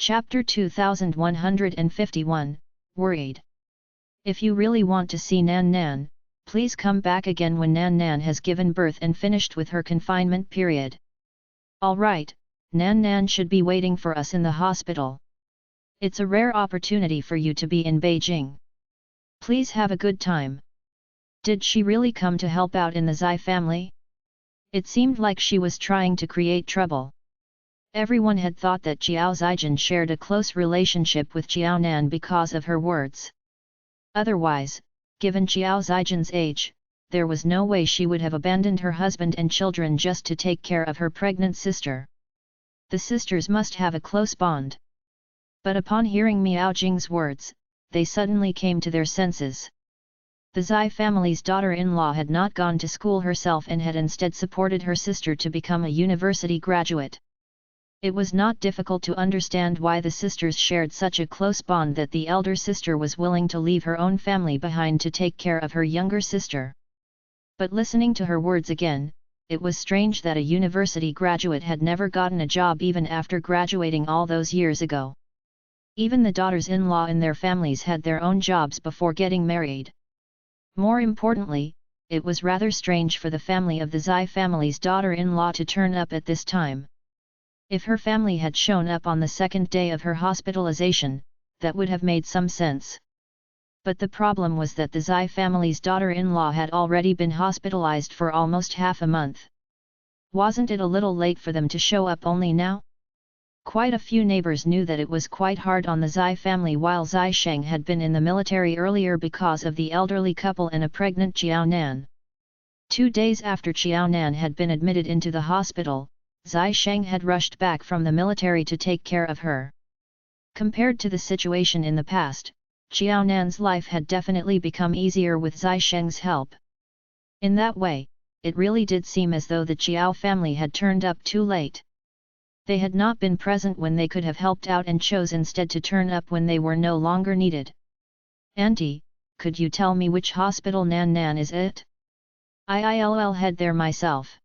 Chapter 2151, Worried. If you really want to see Nan Nan, please come back again when Nan Nan has given birth and finished with her confinement period. Alright, Nan Nan should be waiting for us in the hospital. It's a rare opportunity for you to be in Beijing. Please have a good time. Did she really come to help out in the Zai family? It seemed like she was trying to create trouble. Everyone had thought that Jiao Zijin shared a close relationship with Jiao Nan because of her words. Otherwise, given Jiao Zijin's age, there was no way she would have abandoned her husband and children just to take care of her pregnant sister. The sisters must have a close bond. But upon hearing Miao Jing's words, they suddenly came to their senses. The Zai family's daughter-in-law had not gone to school herself and had instead supported her sister to become a university graduate. It was not difficult to understand why the sisters shared such a close bond that the elder sister was willing to leave her own family behind to take care of her younger sister. But listening to her words again, it was strange that a university graduate had never gotten a job even after graduating all those years ago. Even the daughters-in-law in their families had their own jobs before getting married. More importantly, it was rather strange for the family of the Zai family's daughter-in-law to turn up at this time. If her family had shown up on the second day of her hospitalization, that would have made some sense. But the problem was that the Zai family's daughter-in-law had already been hospitalized for almost half a month. Wasn't it a little late for them to show up only now? Quite a few neighbors knew that it was quite hard on the Zai family while Zai Sheng had been in the military earlier because of the elderly couple and a pregnant Jiao Nan. 2 days after Jiao Nan had been admitted into the hospital, Zai Sheng had rushed back from the military to take care of her. Compared to the situation in the past, Jiao Nan's life had definitely become easier with Zai Sheng's help. In that way, it really did seem as though the Jiao family had turned up too late. They had not been present when they could have helped out and chose instead to turn up when they were no longer needed. "Auntie, could you tell me which hospital Nan Nan is at? I'll head there myself."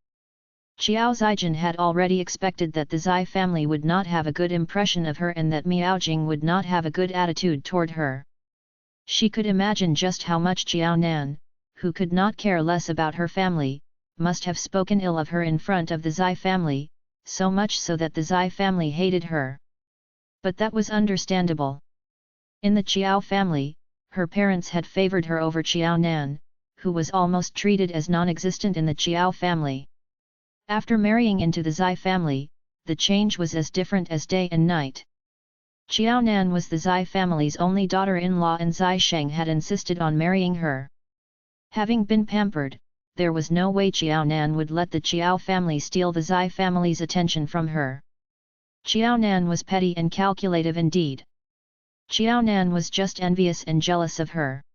Jiao Zijin had already expected that the Zai family would not have a good impression of her and that Miao Jing would not have a good attitude toward her. She could imagine just how much Jiao Nan, who could not care less about her family, must have spoken ill of her in front of the Zai family, so much so that the Zai family hated her. But that was understandable. In the Jiao family, her parents had favored her over Jiao Nan, who was almost treated as non-existent in the Jiao family. After marrying into the Zai family, the change was as different as day and night. Jiao Nan was the Zai family's only daughter-in-law and Zai Sheng had insisted on marrying her. Having been pampered, there was no way Jiao Nan would let the Jiao family steal the Zai family's attention from her. Jiao Nan was petty and calculative indeed. Jiao Nan was just envious and jealous of her.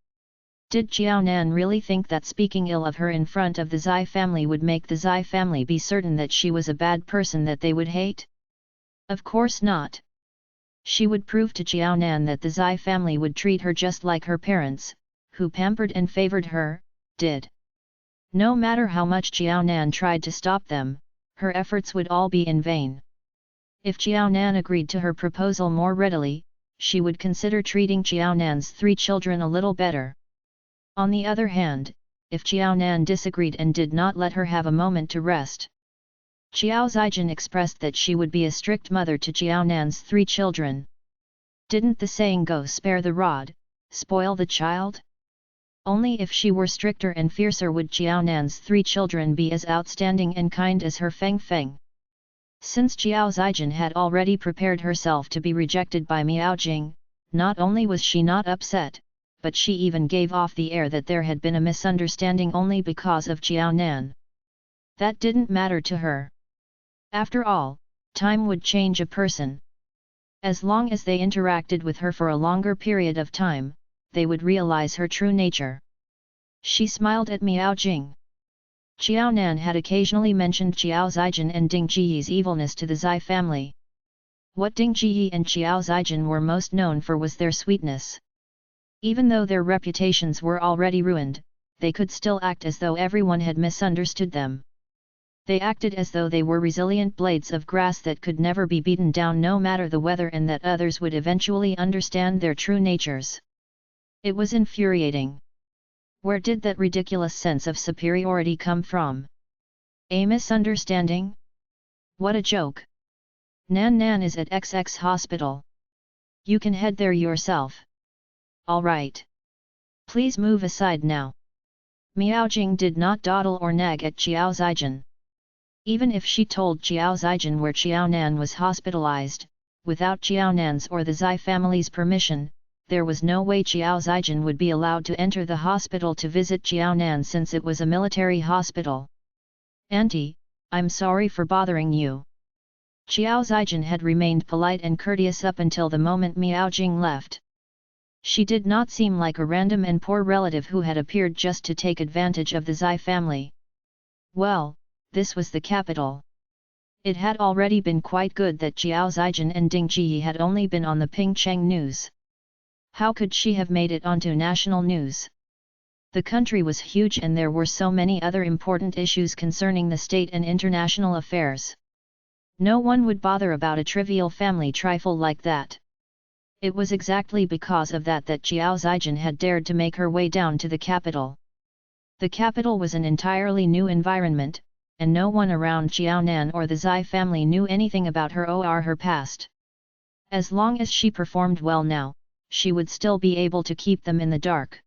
Did Jiao Nan really think that speaking ill of her in front of the Zai family would make the Zai family be certain that she was a bad person that they would hate? Of course not. She would prove to Jiao Nan that the Zai family would treat her just like her parents, who pampered and favored her, did. No matter how much Jiao Nan tried to stop them, her efforts would all be in vain. If Jiao Nan agreed to her proposal more readily, she would consider treating Jiao Nan's 3 children a little better. On the other hand, if Jiao Nan disagreed and did not let her have a moment to rest, Jiao Zijin expressed that she would be a strict mother to Jiao Nan's 3 children. Didn't the saying go, spare the rod, spoil the child? Only if she were stricter and fiercer would Jiao Nan's 3 children be as outstanding and kind as her Feng Feng. Since Jiao Zijin had already prepared herself to be rejected by Miao Jing, not only was she not upset, but she even gave off the air that there had been a misunderstanding only because of Jiao Nan. That didn't matter to her. After all, time would change a person. As long as they interacted with her for a longer period of time, they would realize her true nature. She smiled at Miao Jing. Jiao Nan had occasionally mentioned Jiao Zijin and Ding Jiyi's evilness to the Zai family. What Ding Jiyi and Jiao Zijin were most known for was their sweetness. Even though their reputations were already ruined, they could still act as though everyone had misunderstood them. They acted as though they were resilient blades of grass that could never be beaten down no matter the weather, and that others would eventually understand their true natures. It was infuriating. Where did that ridiculous sense of superiority come from? A misunderstanding? What a joke! Nan Nan is at XX hospital. You can head there yourself. All right. Please move aside now. Miao Jing did not dawdle or nag at Qiao Zijin. Even if she told Qiao Zijin where Qiao Nan was hospitalized, without Qiao Nan's or the Zai family's permission, there was no way Qiao Zijin would be allowed to enter the hospital to visit Qiao Nan, since it was a military hospital. Auntie, I'm sorry for bothering you. Qiao Zijin had remained polite and courteous up until the moment Miao Jing left. She did not seem like a random and poor relative who had appeared just to take advantage of the Zai family. Well, this was the capital. It had already been quite good that Qiao Zijin and Ding Ji had only been on the Pingcheng news. How could she have made it onto national news? The country was huge and there were so many other important issues concerning the state and international affairs. No one would bother about a trivial family trifle like that. It was exactly because of that that Qiao Zijin had dared to make her way down to the capital. The capital was an entirely new environment, and no one around Qiao Nan or the Zai family knew anything about her or her past. As long as she performed well now, she would still be able to keep them in the dark.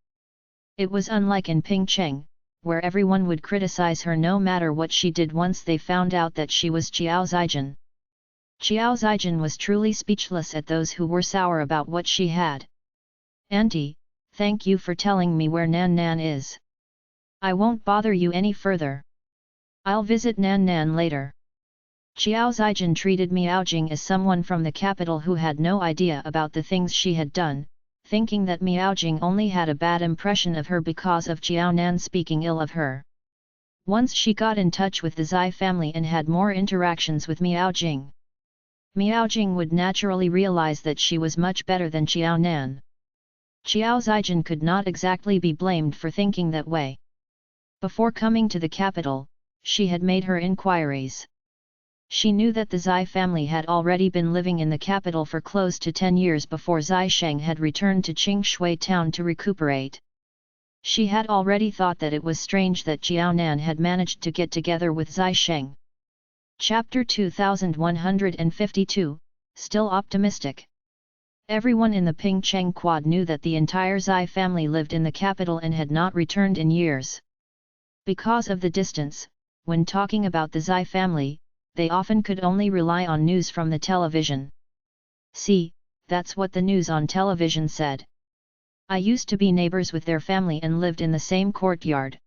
It was unlike in Pingcheng, where everyone would criticize her no matter what she did once they found out that she was Qiao Zijin. Qiao Zijin was truly speechless at those who were sour about what she had. Auntie, thank you for telling me where Nan Nan is. I won't bother you any further. I'll visit Nan Nan later. Qiao Zijin treated Miao Jing as someone from the capital who had no idea about the things she had done, thinking that Miao Jing only had a bad impression of her because of Qiao Nan speaking ill of her. Once she got in touch with the Zai family and had more interactions with Miao Jing, Miao Jing would naturally realize that she was much better than Qiao Nan. Qiao Zijin could not exactly be blamed for thinking that way. Before coming to the capital, she had made her inquiries. She knew that the Zai family had already been living in the capital for close to 10 years before Zai Sheng had returned to Qingshui town to recuperate. She had already thought that it was strange that Qiao Nan had managed to get together with Zai Sheng. Chapter 2152, Still Optimistic. Everyone in the Pingcheng Quad knew that the entire Zai family lived in the capital and had not returned in years. Because of the distance, when talking about the Zai family, they often could only rely on news from the television. See, that's what the news on television said. I used to be neighbors with their family and lived in the same courtyard.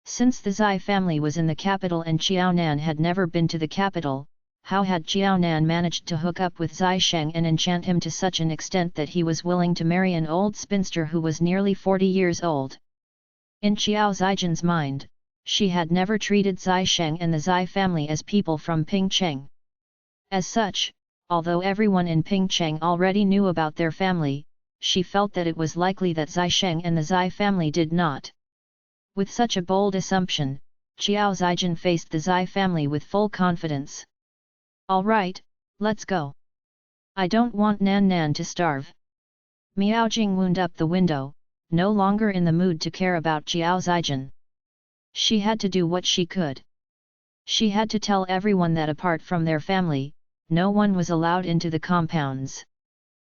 Since the Zai family was in the capital and Qiao Nan had never been to the capital, how had Qiao Nan managed to hook up with Zai Sheng and enchant him to such an extent that he was willing to marry an old spinster who was nearly 40 years old? In Qiao Zijin's mind, she had never treated Zai Sheng and the Zai family as people from Pingcheng. As such, although everyone in Pingcheng already knew about their family, she felt that it was likely that Zai Sheng and the Zai family did not. With such a bold assumption, Qiao Zijin faced the Zai family with full confidence. All right, let's go. I don't want Nan Nan to starve. Miao Jing wound up the window, no longer in the mood to care about Qiao Zijin. She had to do what she could. She had to tell everyone that apart from their family, no one was allowed into the compounds.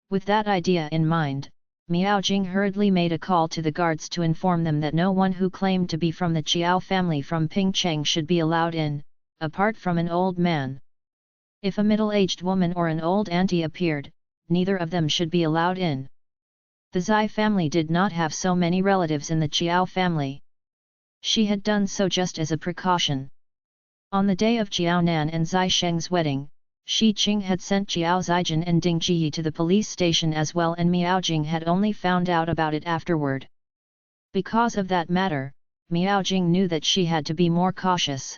With that idea in mind, Miao Jing hurriedly made a call to the guards to inform them that no one who claimed to be from the Qiao family from Pingcheng should be allowed in, apart from an old man. If a middle-aged woman or an old auntie appeared, neither of them should be allowed in. The Zai family did not have so many relatives in the Qiao family. She had done so just as a precaution. On the day of Qiao Nan and Zai Sheng's wedding, Shi Qing had sent Qiao Zijin and Ding Ji to the police station as well, and Miao Jing had only found out about it afterward. Because of that matter, Miao Jing knew that she had to be more cautious.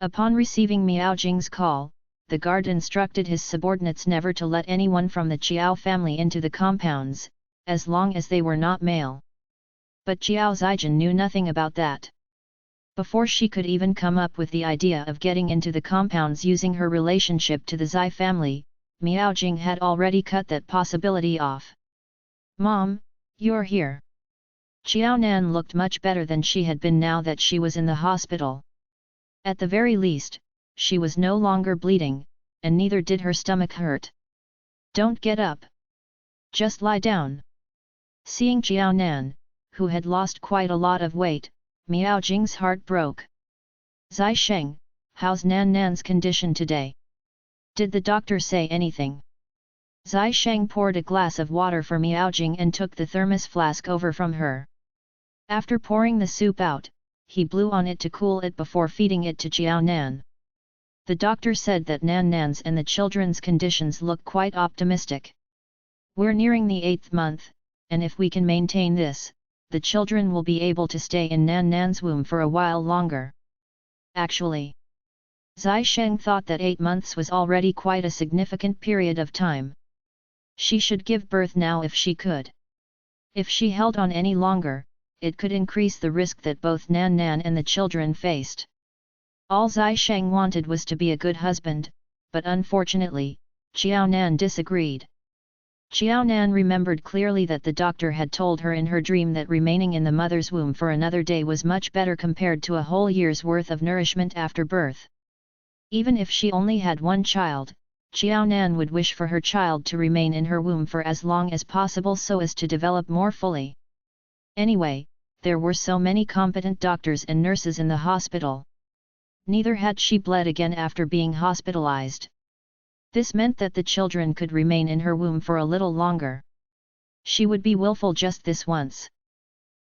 Upon receiving Miao Jing's call, the guard instructed his subordinates never to let anyone from the Qiao family into the compounds, as long as they were not male. But Qiao Zijin knew nothing about that. Before she could even come up with the idea of getting into the compounds using her relationship to the Zai family, Miaojing had already cut that possibility off. "Mom, you're here." Xiaonan looked much better than she had been now that she was in the hospital. At the very least, she was no longer bleeding, and neither did her stomach hurt. "Don't get up. Just lie down." Seeing Xiaonan, who had lost quite a lot of weight, Miaojing's heart broke. "Zai Sheng, how's Nan Nan's condition today? Did the doctor say anything?" Zai Sheng poured a glass of water for Miaojing and took the thermos flask over from her. After pouring the soup out, he blew on it to cool it before feeding it to Xiaonan. The doctor said that Nan Nan's and the children's conditions look quite optimistic. "We're nearing the 8th month, and if we can maintain this, the children will be able to stay in Nan Nan's womb for a while longer." Actually, Zai Sheng thought that 8 months was already quite a significant period of time. She should give birth now if she could. If she held on any longer, it could increase the risk that both Nan Nan and the children faced. All Zai Sheng wanted was to be a good husband, but unfortunately, Xiaonan disagreed. Xiaonan remembered clearly that the doctor had told her in her dream that remaining in the mother's womb for another day was much better compared to a whole year's worth of nourishment after birth. Even if she only had one child, Xiaonan would wish for her child to remain in her womb for as long as possible so as to develop more fully. Anyway, there were so many competent doctors and nurses in the hospital. Neither had she bled again after being hospitalized. This meant that the children could remain in her womb for a little longer. She would be willful just this once.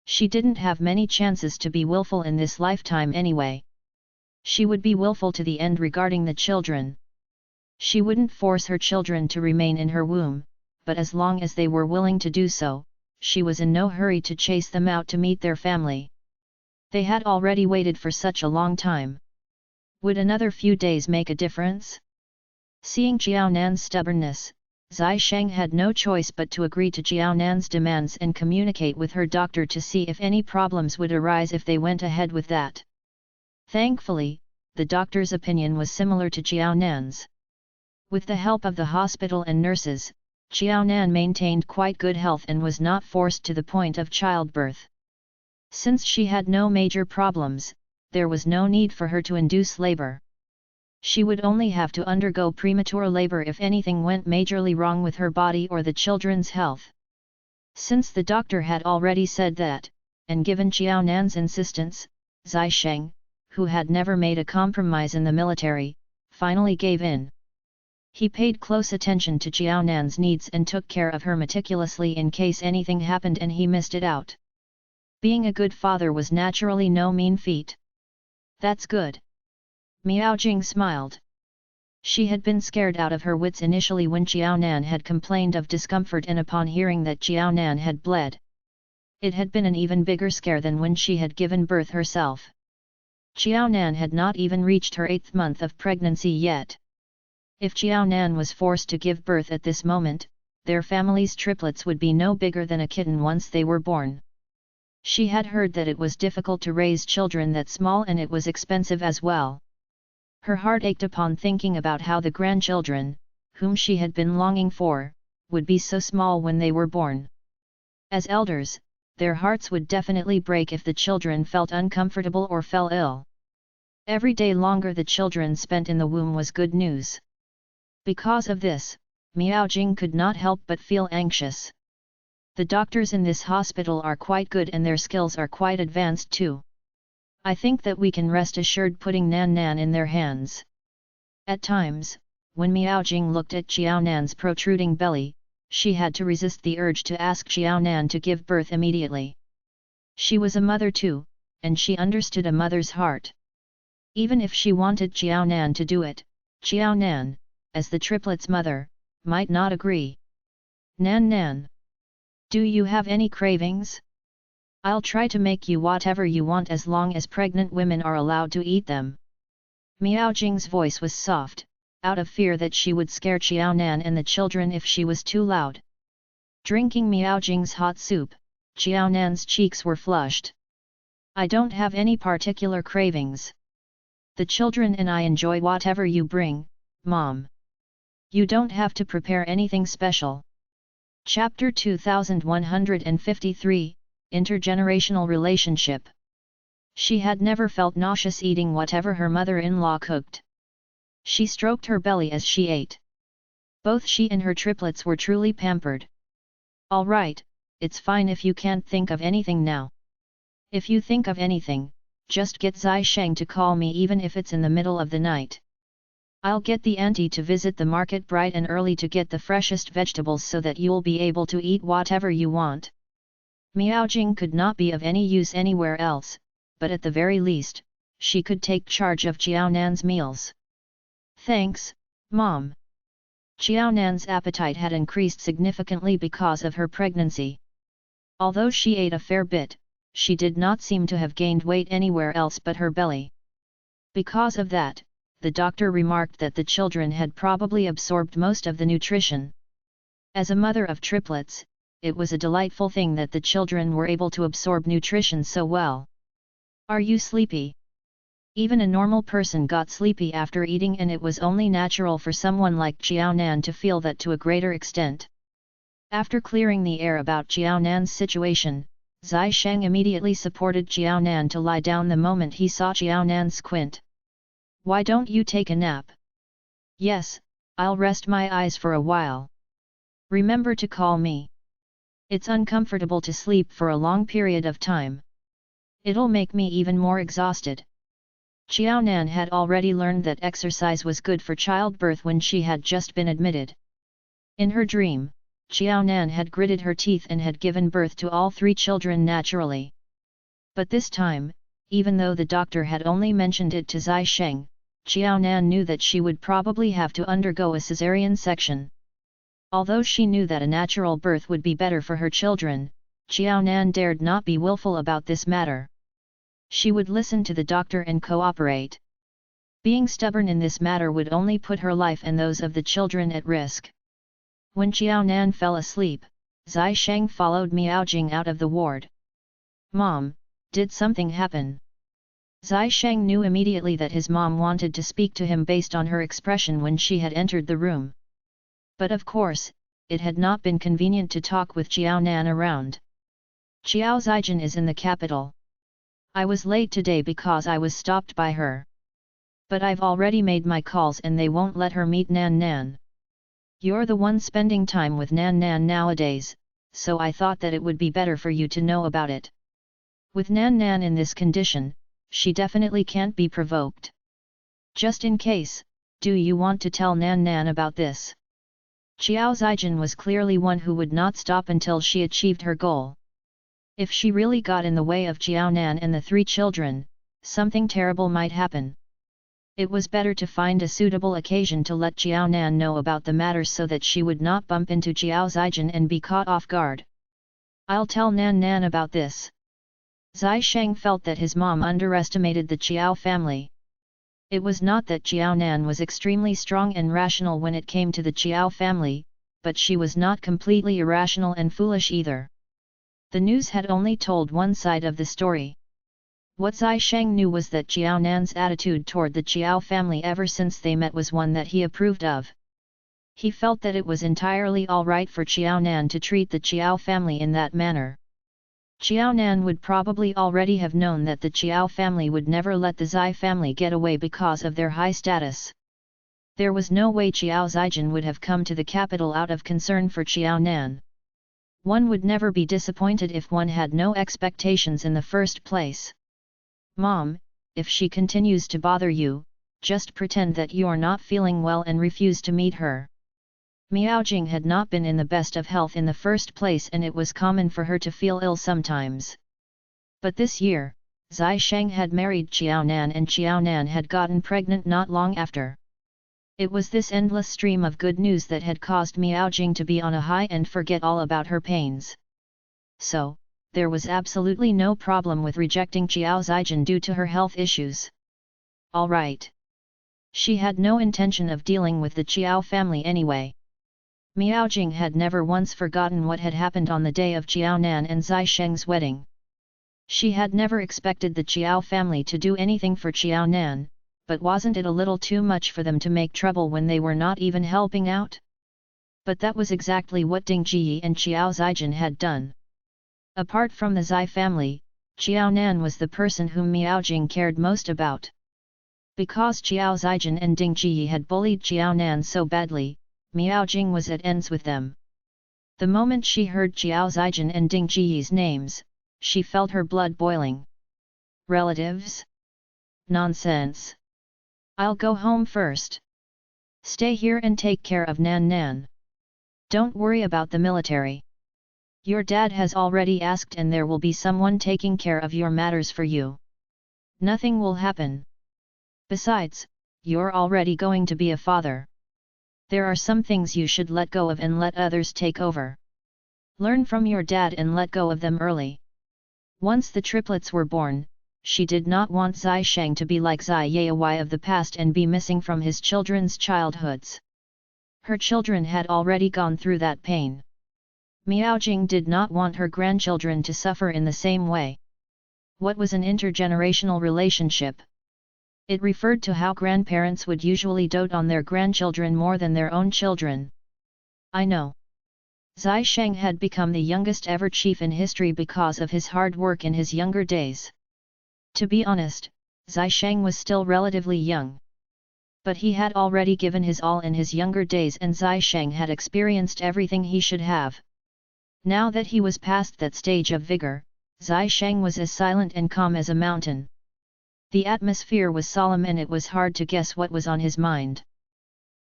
She didn't have many chances to be willful in this lifetime anyway. She would be willful to the end regarding the children. She wouldn't force her children to remain in her womb, but as long as they were willing to do so, she was in no hurry to chase them out to meet their family. They had already waited for such a long time. Would another few days make a difference? Seeing Xiaonan's stubbornness, Zai Sheng had no choice but to agree to Xiaonan's demands and communicate with her doctor to see if any problems would arise if they went ahead with that. Thankfully, the doctor's opinion was similar to Xiaonan's. With the help of the hospital and nurses, Xiaonan maintained quite good health and was not forced to the point of childbirth. Since she had no major problems, there was no need for her to induce labor. She would only have to undergo premature labor if anything went majorly wrong with her body or the children's health. Since the doctor had already said that, and given Xiaonan's insistence, Zai Sheng, who had never made a compromise in the military, finally gave in. He paid close attention to Xiaonan's needs and took care of her meticulously in case anything happened and he missed it out. Being a good father was naturally no mean feat. "That's good." Miaojing smiled. She had been scared out of her wits initially when Xiaonan had complained of discomfort and upon hearing that Xiaonan had bled. It had been an even bigger scare than when she had given birth herself. Xiaonan had not even reached her 8th month of pregnancy yet. If Xiaonan was forced to give birth at this moment, their family's triplets would be no bigger than a kitten once they were born. She had heard that it was difficult to raise children that small and it was expensive as well. Her heart ached upon thinking about how the grandchildren, whom she had been longing for, would be so small when they were born. As elders, their hearts would definitely break if the children felt uncomfortable or fell ill. Every day longer the children spent in the womb was good news. Because of this, Miaojing could not help but feel anxious. The doctors in this hospital are quite good and their skills are quite advanced too. I think that we can rest assured putting Nan Nan in their hands. At times, when Miaojing looked at Xiaonan's protruding belly, she had to resist the urge to ask Xiaonan to give birth immediately. She was a mother too, and she understood a mother's heart. Even if she wanted Xiaonan to do it, Xiaonan, as the triplets' mother, might not agree. "Nan Nan, do you have any cravings? I'll try to make you whatever you want as long as pregnant women are allowed to eat them." Miaojing's voice was soft, out of fear that she would scare Xiaonan and the children if she was too loud. Drinking Miaojing's hot soup, Xiaonan's cheeks were flushed. I don't have any particular cravings. The children and I enjoy whatever you bring, Mom. You don't have to prepare anything special. Chapter 2153, Intergenerational Relationship. She had never felt nauseous eating whatever her mother-in-law cooked. She stroked her belly as she ate. Both she and her triplets were truly pampered. All right, it's fine if you can't think of anything now. If you think of anything, just get Zai Sheng to call me even if it's in the middle of the night. I'll get the auntie to visit the market bright and early to get the freshest vegetables so that you'll be able to eat whatever you want. Miaojing could not be of any use anywhere else, but at the very least, she could take charge of Xiaonan's meals. Thanks, Mom. Xiaonan's appetite had increased significantly because of her pregnancy. Although she ate a fair bit, she did not seem to have gained weight anywhere else but her belly. Because of that, the doctor remarked that the children had probably absorbed most of the nutrition. As a mother of triplets, it was a delightful thing that the children were able to absorb nutrition so well. Are you sleepy? Even a normal person got sleepy after eating, and it was only natural for someone like Xiaonan to feel that to a greater extent. After clearing the air about Xiaonan's situation, Zai Sheng immediately supported Xiaonan to lie down the moment he saw Xiaonan squint. Why don't you take a nap? Yes, I'll rest my eyes for a while. Remember to call me. It's uncomfortable to sleep for a long period of time. It'll make me even more exhausted. Xiaonan had already learned that exercise was good for childbirth when she had just been admitted. In her dream, Xiaonan had gritted her teeth and had given birth to all 3 children naturally. But this time, even though the doctor had only mentioned it to Zai Sheng, Xiaonan knew that she would probably have to undergo a caesarean section. Although she knew that a natural birth would be better for her children, Xiaonan dared not be willful about this matter. She would listen to the doctor and cooperate. Being stubborn in this matter would only put her life and those of the children at risk. When Xiaonan fell asleep, Zai Sheng followed Miaojing out of the ward. Mom, did something happen? Zai Sheng knew immediately that his mom wanted to speak to him based on her expression when she had entered the room. But of course, it had not been convenient to talk with Xiaonan around. Xiao Zijin is in the capital. I was late today because I was stopped by her. But I've already made my calls and they won't let her meet Nan Nan. You're the one spending time with Nan Nan nowadays, so I thought that it would be better for you to know about it. With Nan Nan in this condition, she definitely can't be provoked. Just in case, do you want to tell Nan Nan about this? Xiao Zijin was clearly one who would not stop until she achieved her goal. If she really got in the way of Xiaonan and the 3 children, something terrible might happen. It was better to find a suitable occasion to let Xiaonan know about the matter so that she would not bump into Xiao Zijin and be caught off guard. I'll tell Nan Nan about this. Zai Sheng felt that his mom underestimated the Xiao family. It was not that Xiaonan was extremely strong and rational when it came to the Xiao family, but she was not completely irrational and foolish either. The news had only told one side of the story. What Zai Sheng knew was that Xiaonan's attitude toward the Xiao family ever since they met was one that he approved of. He felt that it was entirely alright for Xiaonan to treat the Xiao family in that manner. Xiaonan would probably already have known that the Xiao family would never let the Zai family get away because of their high status. There was no way Xiao Zijin would have come to the capital out of concern for Xiaonan. One would never be disappointed if one had no expectations in the first place. Mom, if she continues to bother you, just pretend that you're not feeling well and refuse to meet her. Miaojing had not been in the best of health in the first place and it was common for her to feel ill sometimes. But this year, Zai Sheng had married Xiaonan and Xiaonan had gotten pregnant not long after. It was this endless stream of good news that had caused Miaojing to be on a high and forget all about her pains. So, there was absolutely no problem with rejecting Xiao Zijin due to her health issues. Alright. She had no intention of dealing with the Xiao family anyway. Miaojing had never once forgotten what had happened on the day of Xiaonan and Zai Sheng's wedding. She had never expected the Chiao family to do anything for Chiao Nan, but wasn't it a little too much for them to make trouble when they were not even helping out? But that was exactly what Ding Ji and Chiao Zijin had done. Apart from the Zai family, Chiao Nan was the person whom Miao Jing cared most about. Because Chiao Zijin and Ding Ji had bullied Chiao Nan so badly, Miao Jing was at ends with them. The moment she heard Chiao Zijin and Ding Ji's names, she felt her blood boiling. Relatives? Nonsense! I'll go home first. Stay here and take care of Nan Nan. Don't worry about the military. Your dad has already asked and there will be someone taking care of your matters for you. Nothing will happen. Besides, you're already going to be a father. There are some things you should let go of and let others take over. Learn from your dad and let go of them early. Once the triplets were born, she did not want Zai Sheng to be like Zai Yai of the past and be missing from his children's childhoods. Her children had already gone through that pain. Miao Jing did not want her grandchildren to suffer in the same way. What was an intergenerational relationship? It referred to how grandparents would usually dote on their grandchildren more than their own children. I know. Zai Sheng had become the youngest ever chief in history because of his hard work in his younger days. To be honest, Zai Sheng was still relatively young. But he had already given his all in his younger days and Zai Sheng had experienced everything he should have. Now that he was past that stage of vigor, Zai Sheng was as silent and calm as a mountain. The atmosphere was solemn and it was hard to guess what was on his mind.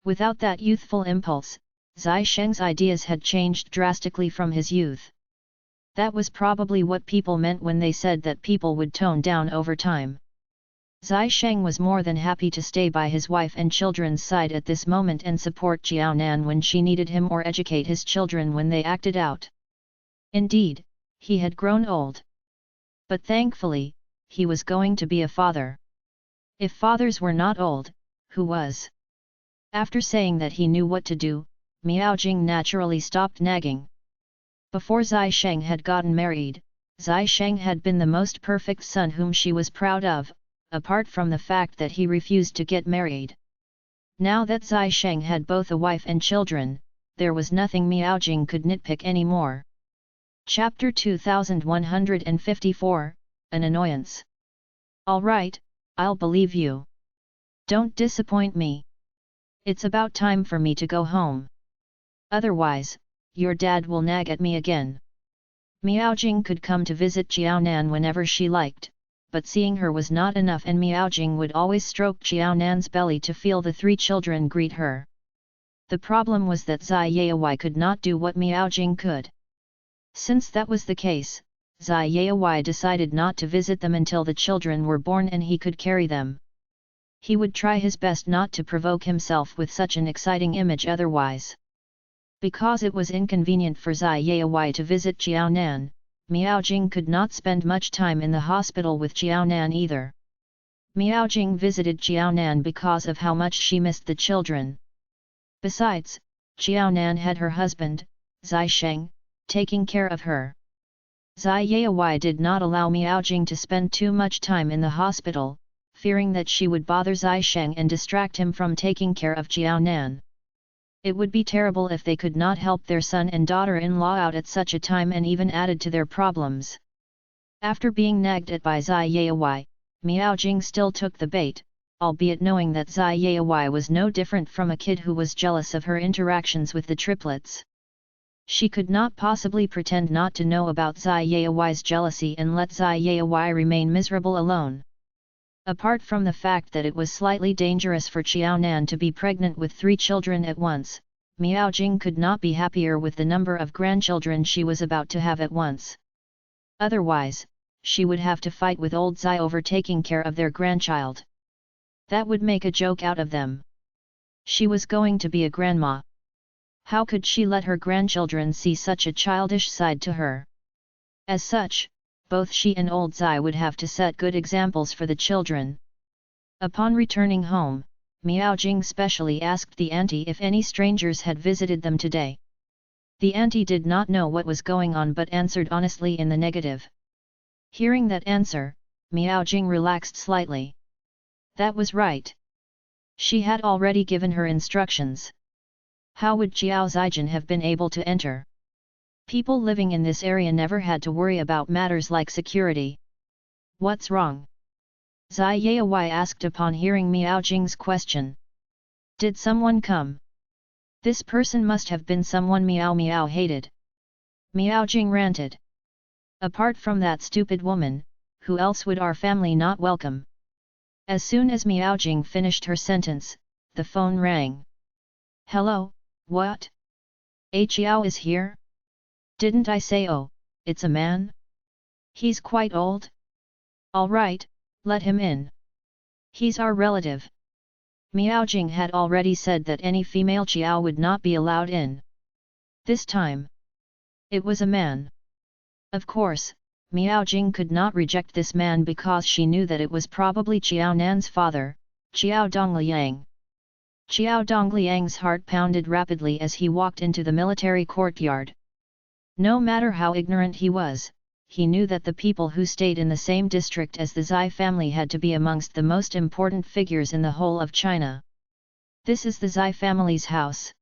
Without that youthful impulse, Zai Sheng's ideas had changed drastically from his youth. That was probably what people meant when they said that people would tone down over time. Zai Sheng was more than happy to stay by his wife and children's side at this moment and support Chiao Nan when she needed him or educate his children when they acted out. Indeed, he had grown old. But thankfully, he was going to be a father. If fathers were not old, who was? After saying that he knew what to do, Miao Jing naturally stopped nagging. Before Zai Sheng had gotten married, Zai Sheng had been the most perfect son whom she was proud of, apart from the fact that he refused to get married. Now that Zai Sheng had both a wife and children, there was nothing Miao Jing could nitpick anymore. Chapter 2154, An Annoyance. All right, I'll believe you. Don't disappoint me. It's about time for me to go home. Otherwise, your dad will nag at me again. Miao Jing could come to visit Chiao Nan whenever she liked, but seeing her was not enough and Miao Jing would always stroke Chiao Nan's belly to feel the three children greet her. The problem was that Zai Yai could not do what Miao Jing could. Since that was the case, Zai Yai decided not to visit them until the children were born and he could carry them. He would try his best not to provoke himself with such an exciting image otherwise. Because it was inconvenient for Zai Yai to visit Chiao Nan, Miao Jing could not spend much time in the hospital with Chiao Nan either. Miao Jing visited Chiao Nan because of how much she missed the children. Besides, Chiao Nan had her husband, Zai Sheng, taking care of her. Zai Yai did not allow Miao Jing to spend too much time in the hospital, fearing that she would bother Zai Sheng and distract him from taking care of Chiao Nan. It would be terrible if they could not help their son and daughter-in-law out at such a time and even added to their problems. After being nagged at by Zai Yai, Miao Jing still took the bait, albeit knowing that Zai Yai was no different from a kid who was jealous of her interactions with the triplets. She could not possibly pretend not to know about Zai Yai's jealousy and let Zai Yai remain miserable alone. Apart from the fact that it was slightly dangerous for Chiao Nan to be pregnant with 3 children at once, Miao Jing could not be happier with the number of grandchildren she was about to have at once. Otherwise, she would have to fight with old Zai over taking care of their grandchild. That would make a joke out of them. She was going to be a grandma. How could she let her grandchildren see such a childish side to her? As such, both she and old Zai would have to set good examples for the children. Upon returning home, Miao Jing specially asked the auntie if any strangers had visited them today. The auntie did not know what was going on but answered honestly in the negative. Hearing that answer, Miao Jing relaxed slightly. That was right. She had already given her instructions. How would Jiao Zijin have been able to enter? People living in this area never had to worry about matters like security. What's wrong? Zai Yaowai asked upon hearing Miao Jing's question. Did someone come? This person must have been someone Miao Miao hated. Miao Jing ranted. Apart from that stupid woman, who else would our family not welcome? As soon as Miao Jing finished her sentence, the phone rang. Hello, what? Chiao is here? Didn't I say it's a man? He's quite old? Alright, let him in. He's our relative. Miao Jing had already said that any female Chiao would not be allowed in. This time, it was a man. Of course, Miao Jing could not reject this man because she knew that it was probably Chiao Nan's father, Chiao Dongliang. Chiao Dongliang's heart pounded rapidly as he walked into the military courtyard. No matter how ignorant he was, he knew that the people who stayed in the same district as the Zai family had to be amongst the most important figures in the whole of China. This is the Zai family's house.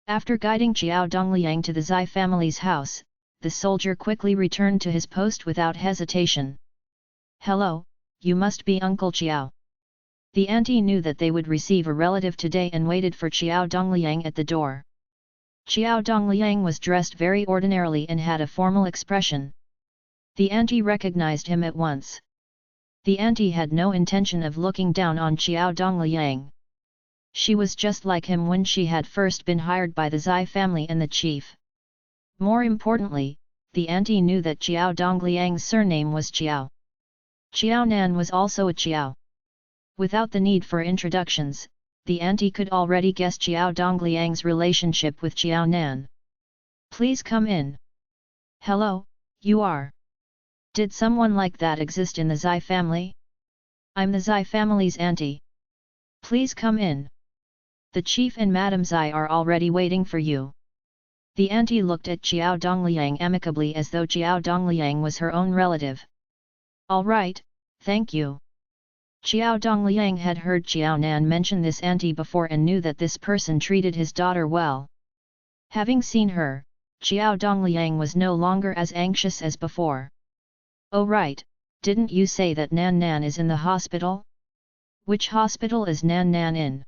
After guiding Chiao Dongliang to the Zai family's house, the soldier quickly returned to his post without hesitation. Hello, you must be Uncle Chiao. The auntie knew that they would receive a relative today and waited for Chiao Dongliang at the door. Chiao Dongliang was dressed very ordinarily and had a formal expression. The auntie recognized him at once. The auntie had no intention of looking down on Chiao Dongliang. She was just like him when she had first been hired by the Zai family and the chief. More importantly, the auntie knew that Chiao Dongliang's surname was Chiao. Chiao Nan was also a Chiao. Without the need for introductions, the auntie could already guess Chiao Dongliang's relationship with Chiao Nan. Please come in. Hello, you are. Did someone like that exist in the Zai family? I'm the Zai family's auntie. Please come in. The chief and Madame Zai are already waiting for you. The auntie looked at Chiao Dongliang amicably as though Chiao Dongliang was her own relative. All right, thank you. Chiao Dongliang had heard Chiao Nan mention this auntie before and knew that this person treated his daughter well. Having seen her, Chiao Dongliang was no longer as anxious as before. Oh right, didn't you say that Nan Nan is in the hospital? Which hospital is Nan Nan in?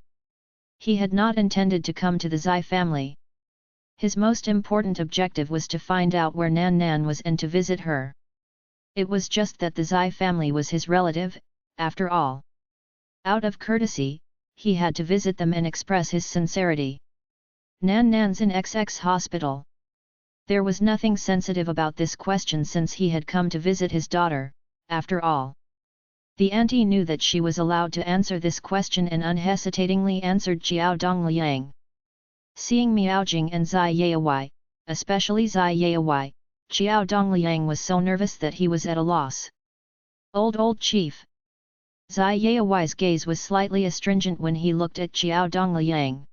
He had not intended to come to the Zai family. His most important objective was to find out where Nan Nan was and to visit her. It was just that the Zai family was his relative, after all. Out of courtesy, he had to visit them and express his sincerity. Nan Nan's in XX hospital. There was nothing sensitive about this question since he had come to visit his daughter, after all. The auntie knew that she was allowed to answer this question and unhesitatingly answered Chiao Dongliang. Seeing Miao Jing and Zai Yaowai, especially Zai Yaowai, Chiao Dongliang was so nervous that he was at a loss. Old chief. Zai Yaowai's gaze was slightly astringent when he looked at Chiao Dongliang.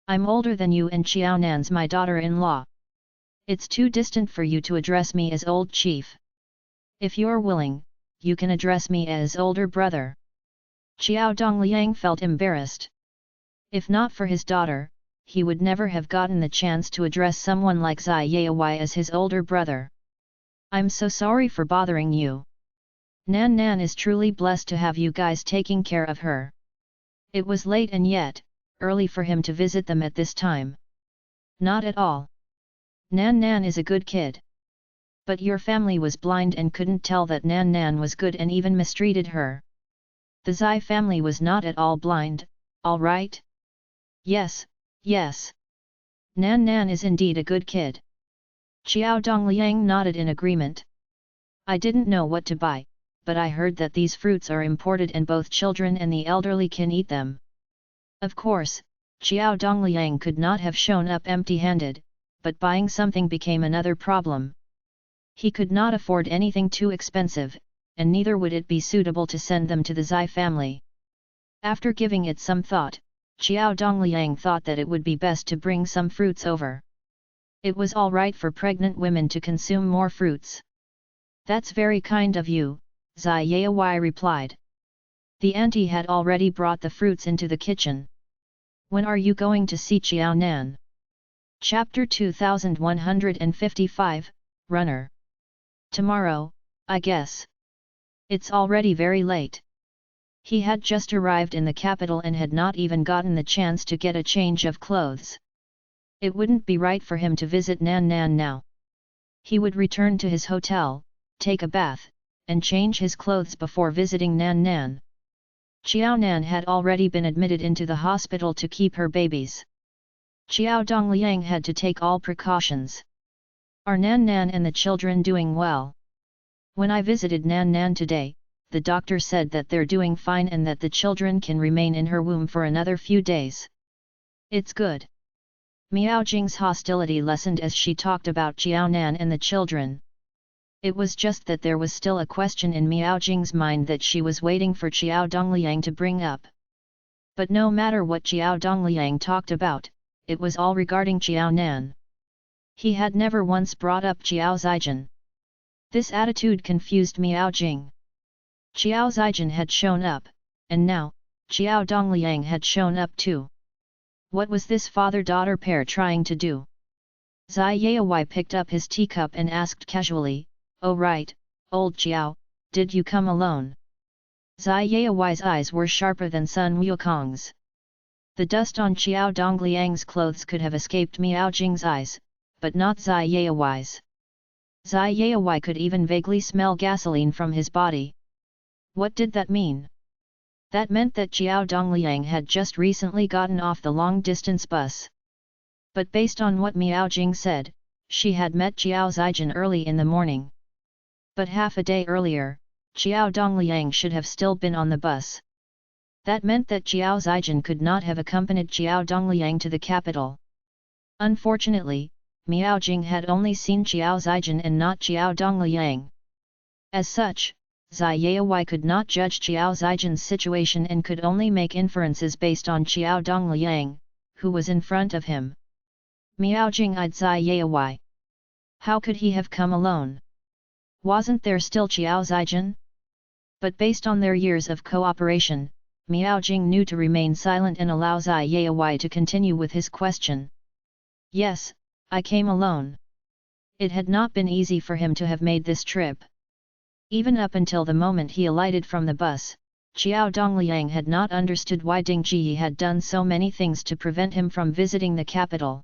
I'm older than you and Chiao Nan's my daughter-in-law. It's too distant for you to address me as old chief. If you're willing, you can address me as older brother. Chiao Dongliang felt embarrassed. If not for his daughter, he would never have gotten the chance to address someone like Zai Yaowai as his older brother. I'm so sorry for bothering you. Nan Nan is truly blessed to have you guys taking care of her. It was late and yet, early for him to visit them at this time. Not at all. Nan Nan is a good kid. But your family was blind and couldn't tell that Nan Nan was good and even mistreated her. The Zai family was not at all blind, all right? Yes. Nan Nan is indeed a good kid. Chiao Dongliang nodded in agreement. I didn't know what to buy, but I heard that these fruits are imported and both children and the elderly can eat them. Of course, Chiao Dongliang could not have shown up empty-handed, but buying something became another problem. He could not afford anything too expensive, and neither would it be suitable to send them to the Zai family. After giving it some thought, Chiao Dongliang thought that it would be best to bring some fruits over. It was all right for pregnant women to consume more fruits. That's very kind of you, Zai Yai replied. The auntie had already brought the fruits into the kitchen. When are you going to see Qiao Nan? Chapter 2155, Runner. Tomorrow, I guess. It's already very late. He had just arrived in the capital and had not even gotten the chance to get a change of clothes. It wouldn't be right for him to visit Nan Nan now. He would return to his hotel, take a bath, and change his clothes before visiting Nan Nan. Qiao Nan had already been admitted into the hospital to keep her babies. Qiao Dongliang had to take all precautions. Are Nan Nan and the children doing well? When I visited Nan Nan today, the doctor said that they're doing fine and that the children can remain in her womb for another few days. It's good. Miao Jing's hostility lessened as she talked about Qiao Nan and the children. It was just that there was still a question in Miao Jing's mind that she was waiting for Qiao Dongliang to bring up. But no matter what Qiao Dongliang talked about, it was all regarding Qiao Nan. He had never once brought up Qiao Zijin. This attitude confused Miao Jing. Qiao Zijin had shown up, and now, Qiao Dongliang had shown up too. What was this father-daughter pair trying to do? Zai Yai picked up his teacup and asked casually, "Oh right, old Qiao, did you come alone?" Zai Yai's eyes were sharper than Sun Wukong's. The dust on Qiao Dongliang's clothes could have escaped Miao Jing's eyes, but not Zai Yai's. Zai Yai could even vaguely smell gasoline from his body. What did that mean? That meant that Qiao Dongliang had just recently gotten off the long-distance bus. But based on what Miao Jing said, she had met Qiao Zijin early in the morning. But half a day earlier, Qiao Dongliang should have still been on the bus. That meant that Qiao Zijin could not have accompanied Qiao Dongliang to the capital. Unfortunately, Miao Jing had only seen Qiao Zijin and not Qiao Dongliang. As such, Zai Yai could not judge Qiao Zijin's situation and could only make inferences based on Qiao Dongliang, who was in front of him. Miao Jing eyed Zai Yai. How could he have come alone? Wasn't there still Qiao Zijin? But based on their years of cooperation, Miao Jing knew to remain silent and allow Zai Yai to continue with his question. Yes, I came alone. It had not been easy for him to have made this trip. Even up until the moment he alighted from the bus, Qiao Dongliang had not understood why Ding Jiyi had done so many things to prevent him from visiting the capital.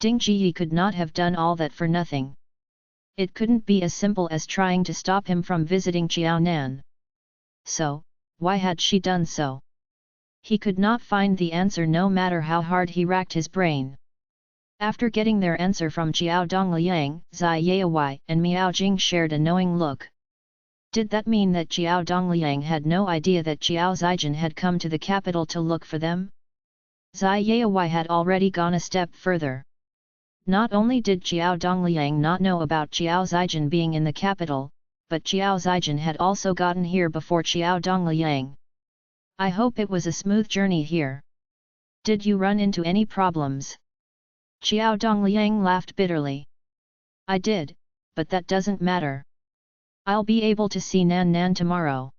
Ding Jiyi could not have done all that for nothing. It couldn't be as simple as trying to stop him from visiting Qiao Nan. So, why had she done so? He could not find the answer no matter how hard he racked his brain. After getting their answer from Qiao Dongliang, Zai Yai and Miao Jing shared a knowing look. Did that mean that Qiao Dongliang had no idea that Qiao Zijin had come to the capital to look for them? Zai Yai had already gone a step further. Not only did Qiao Dongliang not know about Qiao Zijin being in the capital, but Qiao Zijin had also gotten here before Qiao Dongliang. I hope it was a smooth journey here. Did you run into any problems? Qiao Dongliang laughed bitterly. I did, but that doesn't matter. I'll be able to see Nan Nan tomorrow.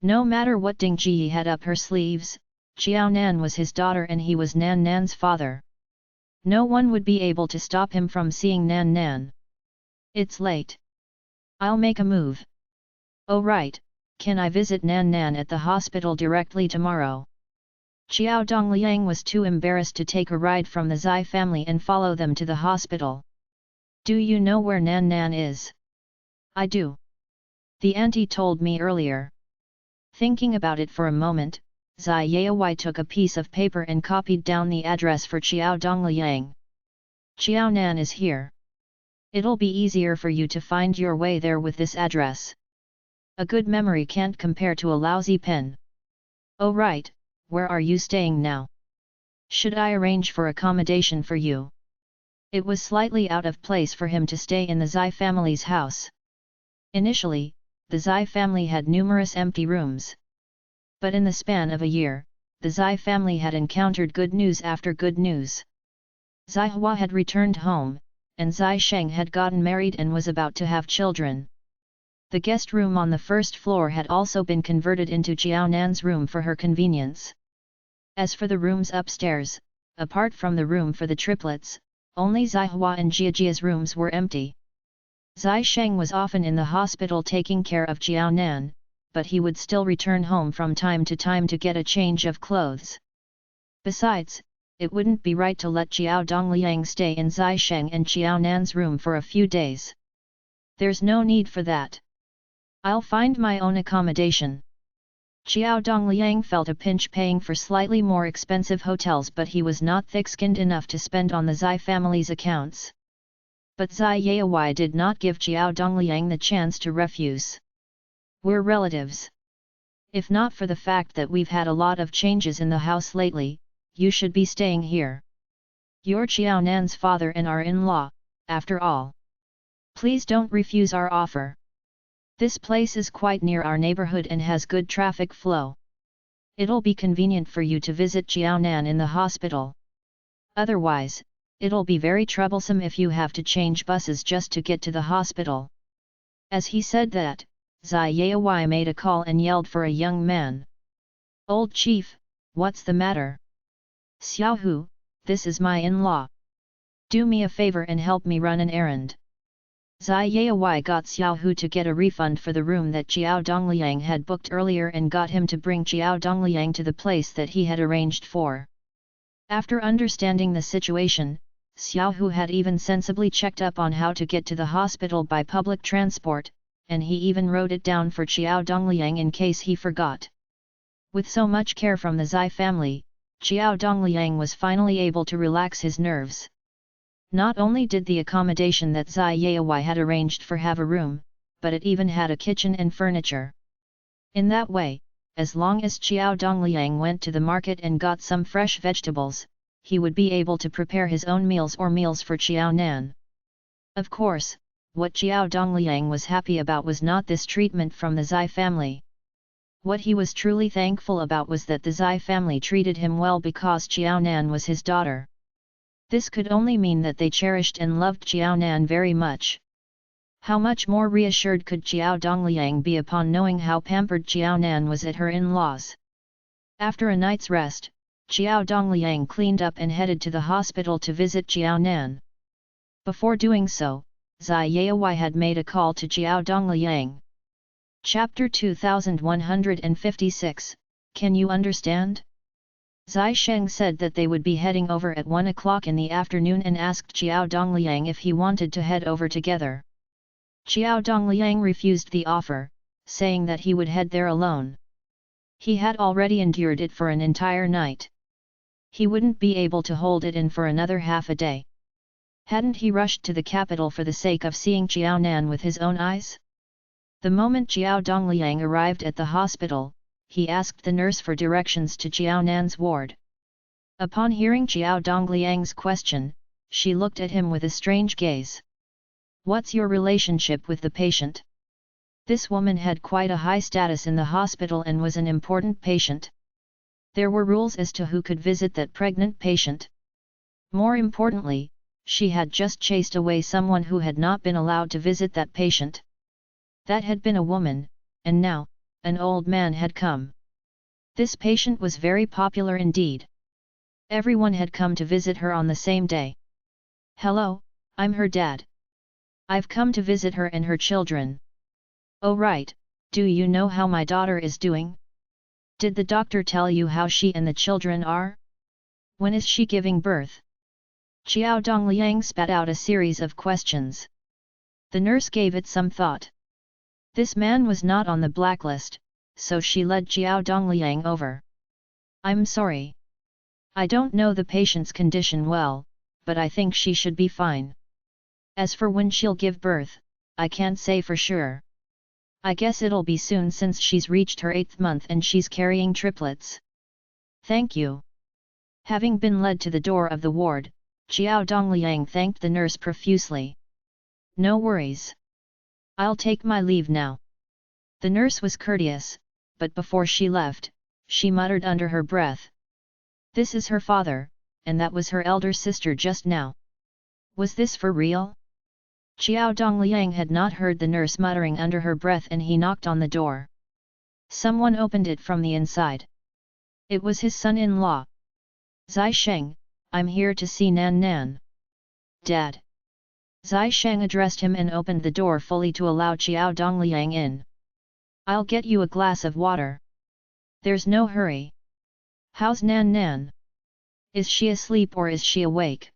No matter what Ding Jiyi had up her sleeves, Qiao Nan was his daughter and he was Nan Nan's father. No one would be able to stop him from seeing Nan Nan. It's late. I'll make a move. Oh right, can I visit Nan Nan at the hospital directly tomorrow? Qiao Dongliang was too embarrassed to take a ride from the Zai family and follow them to the hospital. Do you know where Nan Nan is? I do. The auntie told me earlier. Thinking about it for a moment, Zai Yai took a piece of paper and copied down the address for Qiao Dongliang. Qiao Nan is here. It'll be easier for you to find your way there with this address. A good memory can't compare to a lousy pen. Oh right, where are you staying now? Should I arrange for accommodation for you? It was slightly out of place for him to stay in the Zai family's house. Initially, the Zai family had numerous empty rooms. But in the span of a year, the Zai family had encountered good news after good news. Zai Hua had returned home, and Zai Sheng had gotten married and was about to have children. The guest room on the first floor had also been converted into Jiao Nan's room for her convenience. As for the rooms upstairs, apart from the room for the triplets, only Zihua and Jiajia's rooms were empty. Zai Sheng was often in the hospital taking care of Jiao Nan, but he would still return home from time to time to get a change of clothes. Besides, it wouldn't be right to let Jiao Dongliang stay in Zai Sheng and Jiao Nan's room for a few days. There's no need for that. I'll find my own accommodation. Jiao Dongliang felt a pinch paying for slightly more expensive hotels, but he was not thick-skinned enough to spend on the Zai family's accounts. But Zai Yaowai did not give Jiao Dongliang the chance to refuse. We're relatives. If not for the fact that we've had a lot of changes in the house lately, you should be staying here. You're Jiao Nan's father and our in-law, after all. Please don't refuse our offer. This place is quite near our neighborhood and has good traffic flow. It'll be convenient for you to visit Jiao Nan in the hospital. Otherwise, it'll be very troublesome if you have to change buses just to get to the hospital. As he said that, Zai Yaowai made a call and yelled for a young man. Old chief, what's the matter? Xiao Hu, this is my in-law. Do me a favor and help me run an errand. Zai Yaowai got Xiao Hu to get a refund for the room that Jiao Dongliang had booked earlier and got him to bring Jiao Dongliang to the place that he had arranged for. After understanding the situation, Xiao Hu had even sensibly checked up on how to get to the hospital by public transport, and he even wrote it down for Jiao Dongliang in case he forgot. With so much care from the Zai family, Jiao Dongliang was finally able to relax his nerves. Not only did the accommodation that Zai Yaowai had arranged for have a room, but it even had a kitchen and furniture. In that way, as long as Jiao Dongliang went to the market and got some fresh vegetables, he would be able to prepare his own meals or meals for Jiao Nan. Of course, what Jiao Dongliang was happy about was not this treatment from the Zai family. What he was truly thankful about was that the Zai family treated him well because Jiao Nan was his daughter. This could only mean that they cherished and loved Jiao Nan very much. How much more reassured could Jiao Dongliang be upon knowing how pampered Jiao Nan was at her in-laws? After a night's rest, Jiao Dongliang cleaned up and headed to the hospital to visit Jiao Nan. Before doing so, Zai Yaowai had made a call to Jiao Dongliang. Chapter 2156, Can you understand? Zai Sheng said that they would be heading over at 1 o'clock in the afternoon and asked Jiao Dongliang if he wanted to head over together. Jiao Dongliang refused the offer, saying that he would head there alone. He had already endured it for an entire night. He wouldn't be able to hold it in for another half a day. Hadn't he rushed to the capital for the sake of seeing Jiao Nan with his own eyes? The moment Jiao Dongliang arrived at the hospital, he asked the nurse for directions to Jiao Nan's ward. Upon hearing Jiao Dongliang's question, she looked at him with a strange gaze. What's your relationship with the patient? This woman had quite a high status in the hospital and was an important patient. There were rules as to who could visit that pregnant patient. More importantly, she had just chased away someone who had not been allowed to visit that patient. That had been a woman, and now, an old man had come. This patient was very popular indeed. Everyone had come to visit her on the same day. Hello, I'm her dad. I've come to visit her and her children. Oh right, do you know how my daughter is doing? Did the doctor tell you how she and the children are? When is she giving birth? Jiao Dongliang spat out a series of questions. The nurse gave it some thought. This man was not on the blacklist, so she led Jiao Dongliang over. I'm sorry. I don't know the patient's condition well, but I think she should be fine. As for when she'll give birth, I can't say for sure. I guess it'll be soon since she's reached her 8th month and she's carrying triplets. Thank you. Having been led to the door of the ward, Jiao Dongliang thanked the nurse profusely. No worries. I'll take my leave now. The nurse was courteous, but before she left, she muttered under her breath. This is her father, and that was her elder sister just now. Was this for real? Xiao Dongliang had not heard the nurse muttering under her breath and he knocked on the door. Someone opened it from the inside. It was his son-in-law. Zai Sheng, I'm here to see Nan Nan. Dad. Zai Sheng addressed him and opened the door fully to allow Xiao Dongliang in. I'll get you a glass of water. There's no hurry. How's Nan Nan? Is she asleep or is she awake?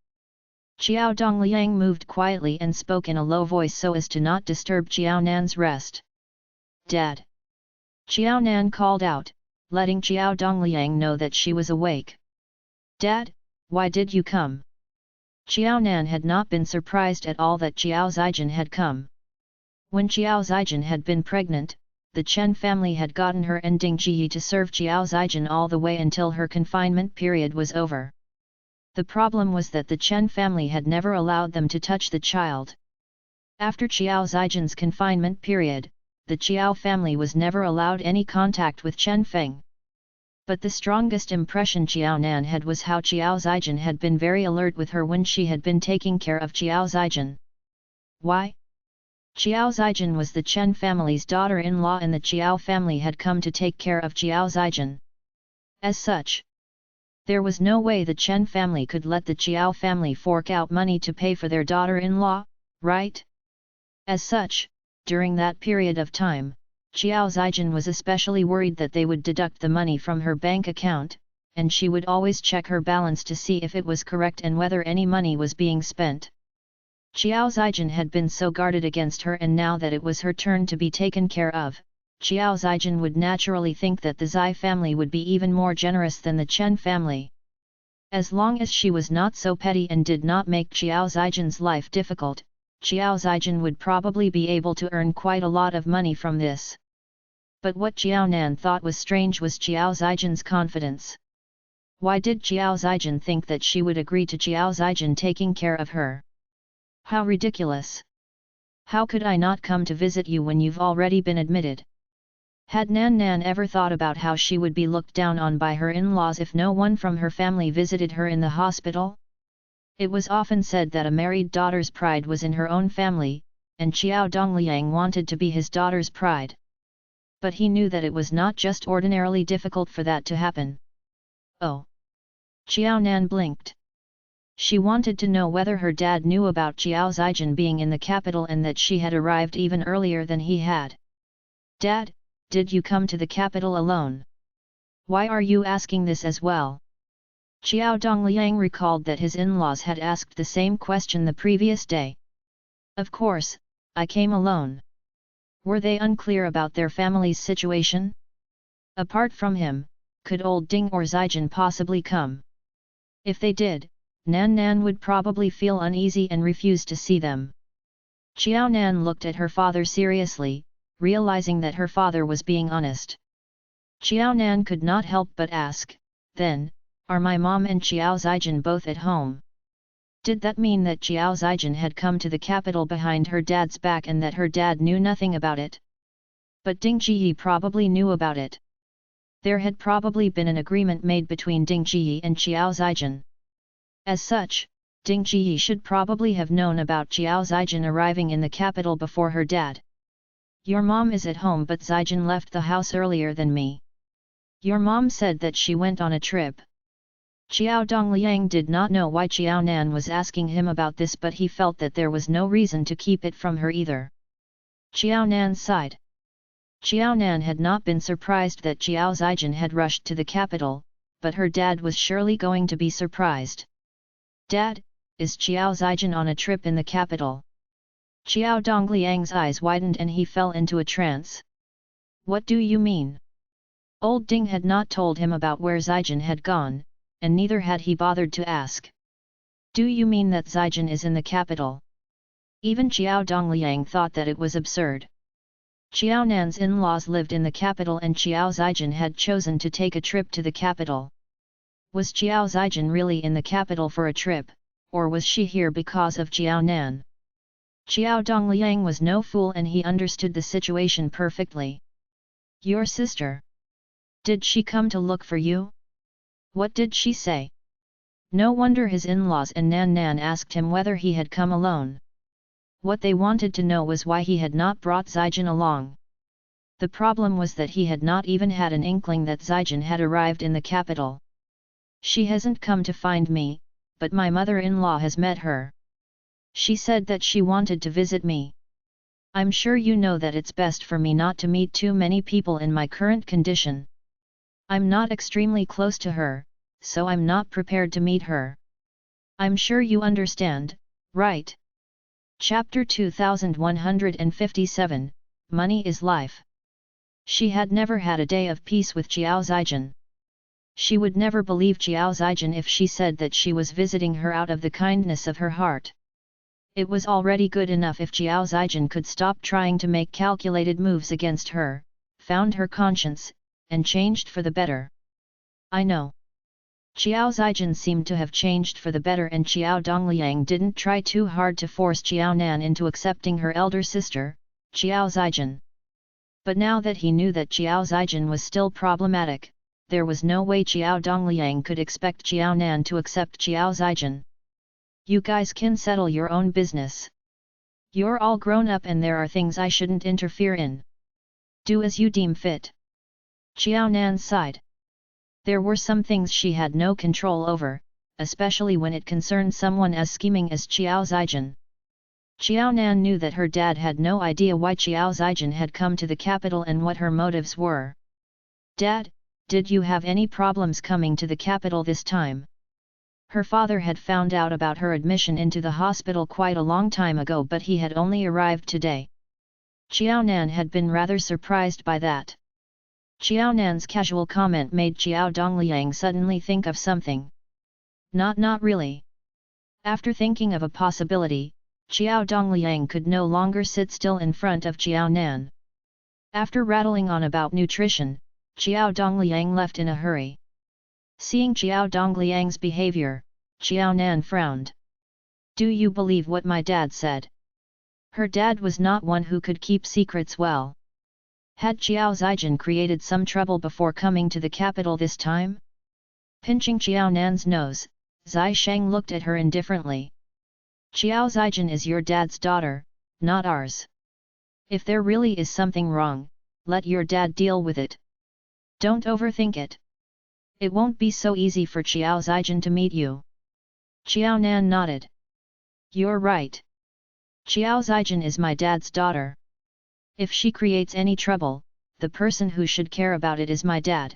Xiao Dongliang moved quietly and spoke in a low voice so as to not disturb Xiao Nan's rest. Dad. Xiao Nan called out, letting Xiao Dongliang know that she was awake. Dad, why did you come? Xiao Nan had not been surprised at all that Xiao Zijin had come. When Xiao Zijin had been pregnant, the Chen family had gotten her and Ding Ji to serve Xiao Zijin all the way until her confinement period was over. The problem was that the Chen family had never allowed them to touch the child. After Xiao Zijin's confinement period, the Qiao family was never allowed any contact with Chen Feng. But the strongest impression Xiao Nan had was how Xiao Zijin had been very alert with her when she had been taking care of Xiao Zijin. Why? Xiao Zijin was the Chen family's daughter-in-law and the Qiao family had come to take care of Xiao Zijin. As such, there was no way the Chen family could let the Qiao family fork out money to pay for their daughter-in-law, right? As such, during that period of time, Xiao Zijin was especially worried that they would deduct the money from her bank account, and she would always check her balance to see if it was correct and whether any money was being spent. Xiao Zijin had been so guarded against her, and now that it was her turn to be taken care of, Xiao Zijin would naturally think that the Zai family would be even more generous than the Chen family. As long as she was not so petty and did not make Xiao Zijin's life difficult, Xiao Zijin would probably be able to earn quite a lot of money from this. But what Xiao Nan thought was strange was Xiao Zijin's confidence. Why did Xiao Zijin think that she would agree to Xiao Zijin taking care of her? How ridiculous! How could I not come to visit you when you've already been admitted? Had Nan Nan ever thought about how she would be looked down on by her in-laws if no one from her family visited her in the hospital? It was often said that a married daughter's pride was in her own family, and Xiao Dongliang wanted to be his daughter's pride. But he knew that it was not just ordinarily difficult for that to happen. Oh! Xiao Nan blinked. She wanted to know whether her dad knew about Xiao Zijin being in the capital and that she had arrived even earlier than he had. Dad, did you come to the capital alone? Why are you asking this as well? Xiao Dongliang recalled that his in-laws had asked the same question the previous day. Of course, I came alone. Were they unclear about their family's situation? Apart from him, could old Ding or Zijin possibly come? If they did, Nan Nan would probably feel uneasy and refuse to see them. Xiao Nan looked at her father seriously, realizing that her father was being honest. Xiao Nan could not help but ask, then, are my mom and Xiao Zijin both at home? Did that mean that Xiao Zijin had come to the capital behind her dad's back and that her dad knew nothing about it? But Ding Ji probably knew about it. There had probably been an agreement made between Ding Ji and Xiao Zijin. As such, Ding Ji should probably have known about Xiao Zijin arriving in the capital before her dad. Your mom is at home, but Zijin left the house earlier than me. Your mom said that she went on a trip. Xiao Dongliang did not know why Xiao Nan was asking him about this, but he felt that there was no reason to keep it from her either. Xiao Nan sighed. Xiao Nan had not been surprised that Xiao Zijin had rushed to the capital, but her dad was surely going to be surprised. Dad, is Xiao Zijin on a trip in the capital? Xiao Dongliang's eyes widened and he fell into a trance. What do you mean? Old Ding had not told him about where Zijin had gone, and neither had he bothered to ask. Do you mean that Zijin is in the capital? Even Xiao Dongliang thought that it was absurd. Xiao Nan's in-laws lived in the capital and Xiao Zijin had chosen to take a trip to the capital. Was Xiao Zijin really in the capital for a trip, or was she here because of Xiao Nan? Xiao Dongliang was no fool and he understood the situation perfectly. Your sister? Did she come to look for you? What did she say? No wonder his in-laws and Nan Nan asked him whether he had come alone. What they wanted to know was why he had not brought Zijin along. The problem was that he had not even had an inkling that Zijin had arrived in the capital. She hasn't come to find me, but my mother-in-law has met her. She said that she wanted to visit me. I'm sure you know that it's best for me not to meet too many people in my current condition. I'm not extremely close to her, so I'm not prepared to meet her. I'm sure you understand, right? Chapter 2157, Money is Life. She had never had a day of peace with Jiao Zijin. She would never believe Jiao Zijin if she said that she was visiting her out of the kindness of her heart. It was already good enough if Jiao Zijin could stop trying to make calculated moves against her, found her conscience, and changed for the better. I know. Jiao Zijin seemed to have changed for the better, and Xiao Dongliang didn't try too hard to force Jiao Nan into accepting her elder sister, Jiao Zijin. But now that he knew that Jiao Zijin was still problematic, there was no way Xiao Dongliang could expect Jiao Nan to accept Jiao Zijin. You guys can settle your own business. You're all grown up and there are things I shouldn't interfere in. Do as you deem fit. Jiao Nan sighed. There were some things she had no control over, especially when it concerned someone as scheming as Xiao Zijin. Xiao Nan knew that her dad had no idea why Xiao Zijin had come to the capital and what her motives were. Dad, did you have any problems coming to the capital this time? Her father had found out about her admission into the hospital quite a long time ago, but he had only arrived today. Xiao Nan had been rather surprised by that. Xiao Nan's casual comment made Xiao Dongliang suddenly think of something. Not really. After thinking of a possibility, Xiao Dongliang could no longer sit still in front of Xiao Nan. After rattling on about nutrition, Xiao Dongliang left in a hurry. Seeing Xiao Dongliang's behavior, Xiao Nan frowned. Do you believe what my dad said? Her dad was not one who could keep secrets well. Had Xiao Zijin created some trouble before coming to the capital this time? Pinching Xiao Nan's nose, Zai Sheng looked at her indifferently. Xiao Zijin is your dad's daughter, not ours. If there really is something wrong, let your dad deal with it. Don't overthink it. It won't be so easy for Xiao Zijin to meet you. Xiao Nan nodded. You're right. Xiao Zijin is my dad's daughter. If she creates any trouble, the person who should care about it is my dad.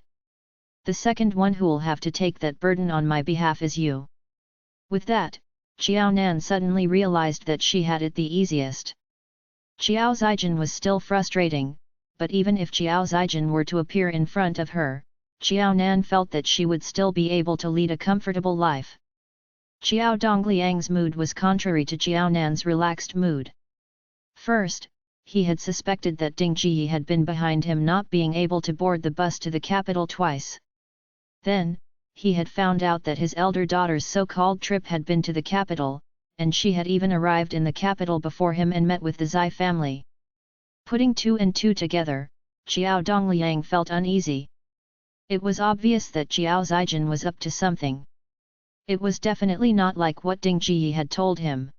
The second one who'll have to take that burden on my behalf is you. With that, Xiao Nan suddenly realized that she had it the easiest. Xiao Zijin was still frustrating, but even if Xiao Zijin were to appear in front of her, Xiao Nan felt that she would still be able to lead a comfortable life. Xiao Dongliang's mood was contrary to Xiao Nan's relaxed mood. First, he had suspected that Ding Ji had been behind him not being able to board the bus to the capital twice. Then, he had found out that his elder daughter's so-called trip had been to the capital, and she had even arrived in the capital before him and met with the Zai family. Putting two and two together, Xiao Dongliang felt uneasy. It was obvious that Xiao Zijin was up to something. It was definitely not like what Ding Ji had told him.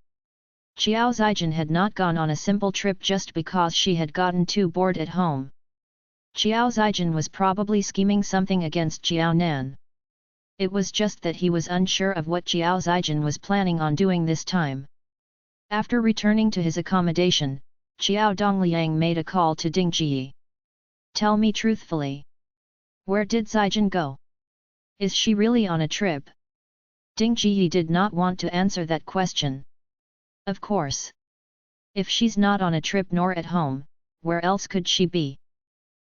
Xiao Zijin had not gone on a simple trip just because she had gotten too bored at home. Xiao Zijin was probably scheming something against Xiao Nan. It was just that he was unsure of what Xiao Zijin was planning on doing this time. After returning to his accommodation, Xiao Dongliang made a call to Ding Ji. Tell me truthfully. Where did Zijin go? Is she really on a trip? Ding Ji did not want to answer that question. Of course. If she's not on a trip nor at home, where else could she be?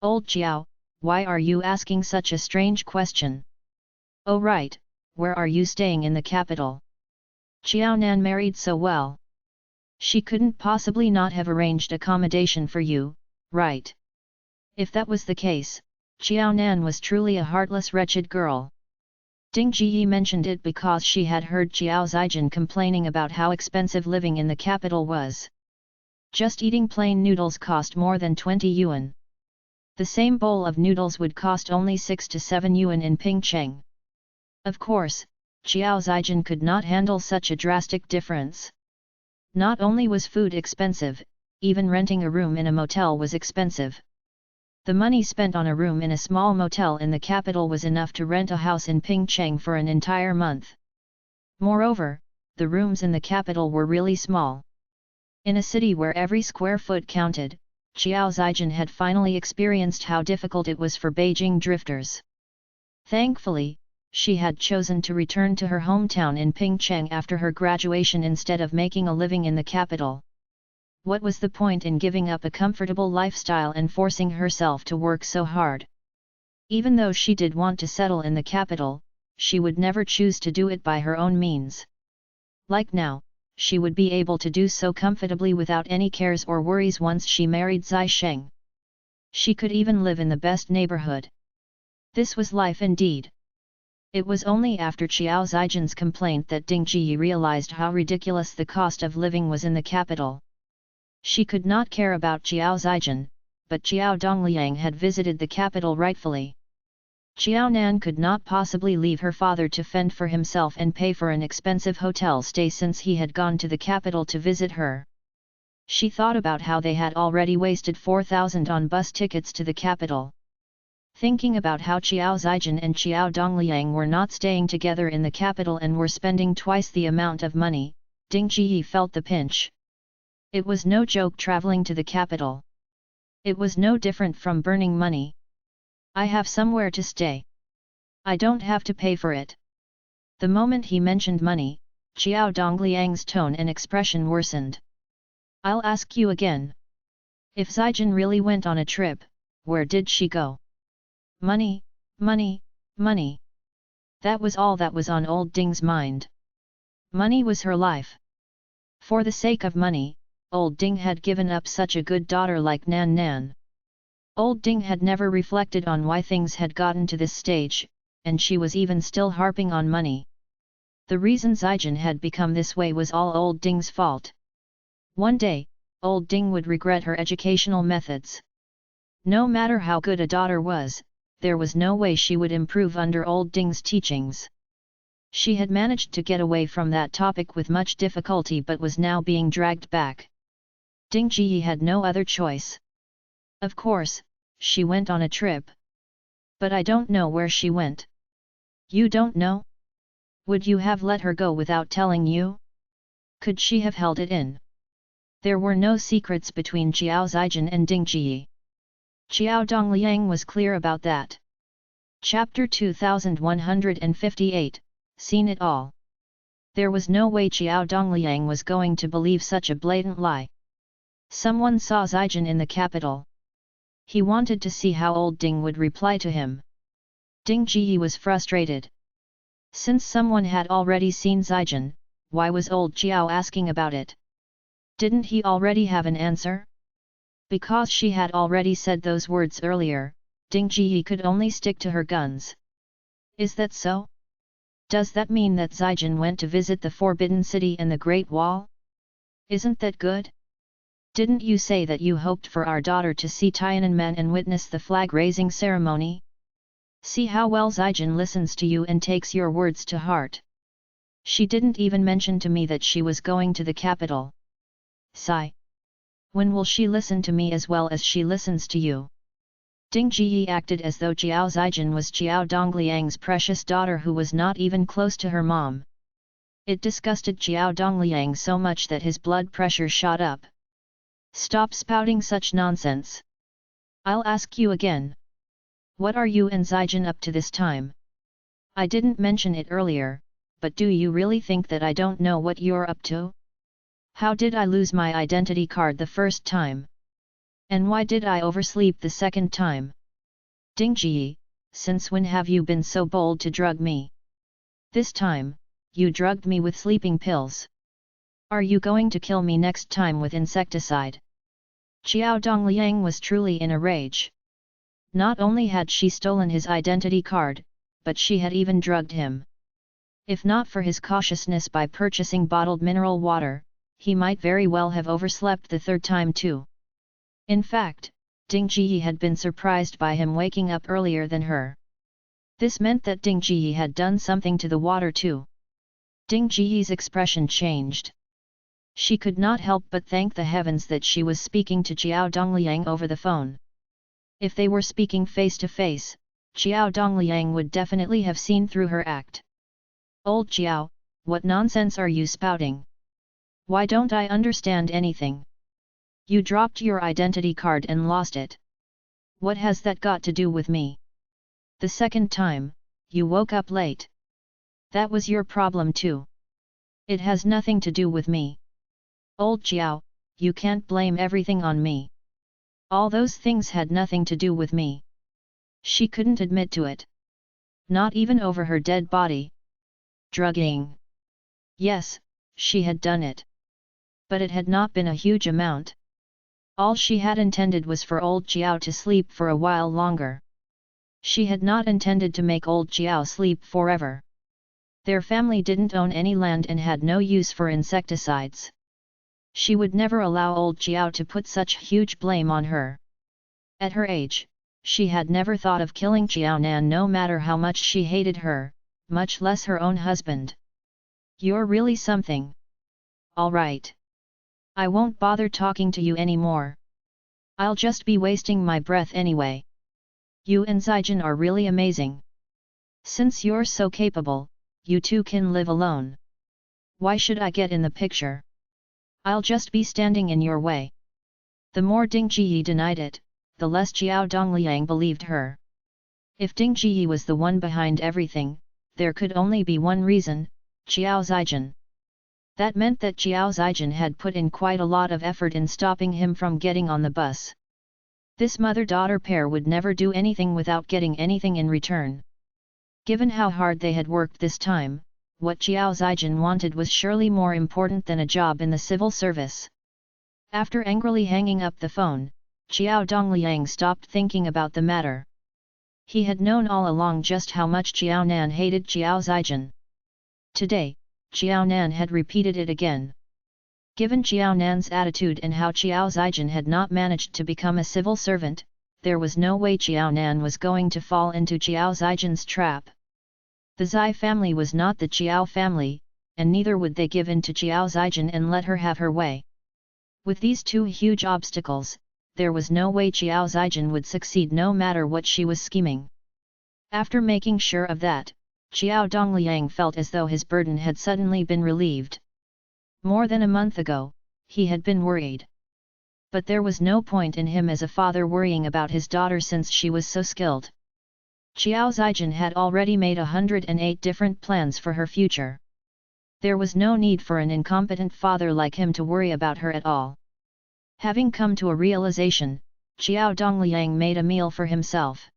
Old Xiao, why are you asking such a strange question? Oh right, where are you staying in the capital? Xiao Nan married so well. She couldn't possibly not have arranged accommodation for you, right? If that was the case, Xiao Nan was truly a heartless wretched girl. Ding Ji mentioned it because she had heard Xiao Zijin complaining about how expensive living in the capital was. Just eating plain noodles cost more than 20 yuan. The same bowl of noodles would cost only 6 to 7 yuan in Pingcheng. Of course, Xiao Zijin could not handle such a drastic difference. Not only was food expensive, even renting a room in a motel was expensive. The money spent on a room in a small motel in the capital was enough to rent a house in Pingcheng for an entire month. Moreover, the rooms in the capital were really small. In a city where every square foot counted, Qiao Zijin had finally experienced how difficult it was for Beijing drifters. Thankfully, she had chosen to return to her hometown in Pingcheng after her graduation instead of making a living in the capital. What was the point in giving up a comfortable lifestyle and forcing herself to work so hard? Even though she did want to settle in the capital, she would never choose to do it by her own means. Like now, she would be able to do so comfortably without any cares or worries once she married Zai Sheng. She could even live in the best neighborhood. This was life indeed. It was only after Qiao Zijin's complaint that Ding Ji realized how ridiculous the cost of living was in the capital. She could not care about Qiao Zijin, but Qiao Dongliang had visited the capital rightfully. Qiao Nan could not possibly leave her father to fend for himself and pay for an expensive hotel stay since he had gone to the capital to visit her. She thought about how they had already wasted 4,000 on bus tickets to the capital. Thinking about how Qiao Zijin and Qiao Dongliang were not staying together in the capital and were spending twice the amount of money, Ding Ji felt the pinch. It was no joke traveling to the capital. It was no different from burning money. I have somewhere to stay. I don't have to pay for it. The moment he mentioned money, Qiao Dongliang's tone and expression worsened. I'll ask you again. If Zijin really went on a trip, where did she go? Money, money, money. That was all that was on old Ding's mind. Money was her life. For the sake of money, old Ding had given up such a good daughter like Nan Nan. Old Ding had never reflected on why things had gotten to this stage, and she was even still harping on money. The reason Zijin had become this way was all old Ding's fault. One day, old Ding would regret her educational methods. No matter how good a daughter was, there was no way she would improve under old Ding's teachings. She had managed to get away from that topic with much difficulty but was now being dragged back. Ding Ji had no other choice. Of course, she went on a trip. But I don't know where she went. You don't know? Would you have let her go without telling you? Could she have held it in? There were no secrets between Qiao Zijin and Ding Ji. Qiao Dongliang was clear about that. Chapter 2158, Seen It All. There was no way Qiao Dongliang was going to believe such a blatant lie. Someone saw Zijin in the capital. He wanted to see how old Ding would reply to him. Ding Ji was frustrated. Since someone had already seen Zijin, why was old Qiao asking about it? Didn't he already have an answer? Because she had already said those words earlier, Ding Ji could only stick to her guns. Is that so? Does that mean that Zijin went to visit the Forbidden City and the Great Wall? Isn't that good? Didn't you say that you hoped for our daughter to see Tiananmen and witness the flag-raising ceremony? See how well Zijin listens to you and takes your words to heart. She didn't even mention to me that she was going to the capital. Sigh. When will she listen to me as well as she listens to you? Ding Ji acted as though Qiao Zijin was Qiao Dongliang's precious daughter who was not even close to her mom. It disgusted Qiao Dongliang so much that his blood pressure shot up. Stop spouting such nonsense. I'll ask you again. What are you and Zijin up to this time? I didn't mention it earlier, but do you really think that I don't know what you're up to? How did I lose my identity card the first time? And why did I oversleep the second time? Ding Ji, since when have you been so bold to drug me? This time, you drugged me with sleeping pills. Are you going to kill me next time with insecticide? Qiao Dongliang was truly in a rage. Not only had she stolen his identity card, but she had even drugged him. If not for his cautiousness by purchasing bottled mineral water, he might very well have overslept the third time too. In fact, Ding Ji had been surprised by him waking up earlier than her. This meant that Ding Ji had done something to the water too. Ding Ji's expression changed. She could not help but thank the heavens that she was speaking to Jiao Dongliang over the phone. If they were speaking face to face, Jiao Dongliang would definitely have seen through her act. Old Jiao, what nonsense are you spouting? Why don't I understand anything? You dropped your identity card and lost it. What has that got to do with me? The second time, you woke up late. That was your problem too. It has nothing to do with me. Old Jiao, you can't blame everything on me. All those things had nothing to do with me. She couldn't admit to it. Not even over her dead body. Drugging. Yes, she had done it. But it had not been a huge amount. All she had intended was for old Jiao to sleep for a while longer. She had not intended to make old Jiao sleep forever. Their family didn't own any land and had no use for insecticides. She would never allow old Jiao to put such huge blame on her. At her age, she had never thought of killing Jiao Nan no matter how much she hated her, much less her own husband. You're really something. All right. I won't bother talking to you anymore. I'll just be wasting my breath anyway. You and Zijin are really amazing. Since you're so capable, you two can live alone. Why should I get in the picture? I'll just be standing in your way. The more Ding Jiyi denied it, the less Jiao Dongliang believed her. If Ding Jiyi was the one behind everything, there could only be one reason, Jiao Zijin. That meant that Jiao Zijin had put in quite a lot of effort in stopping him from getting on the bus. This mother-daughter pair would never do anything without getting anything in return. Given how hard they had worked this time, what Jiao Zijin wanted was surely more important than a job in the civil service. After angrily hanging up the phone, Jiao Dongliang stopped thinking about the matter. He had known all along just how much Jiao Nan hated Jiao Zijin. Today, Jiao Nan had repeated it again. Given Jiao Nan's attitude and how Jiao Zijin had not managed to become a civil servant, there was no way Jiao Nan was going to fall into Jiao Zijin's trap. The Zai family was not the Jiao family, and neither would they give in to Jiao Zijin and let her have her way. With these two huge obstacles, there was no way Jiao Zijin would succeed no matter what she was scheming. After making sure of that, Jiao Dongliang felt as though his burden had suddenly been relieved. More than a month ago, he had been worried. But there was no point in him as a father worrying about his daughter since she was so skilled. Jiao Zijin had already made 108 different plans for her future. There was no need for an incompetent father like him to worry about her at all. Having come to a realization, Jiao Dongliang made a meal for himself.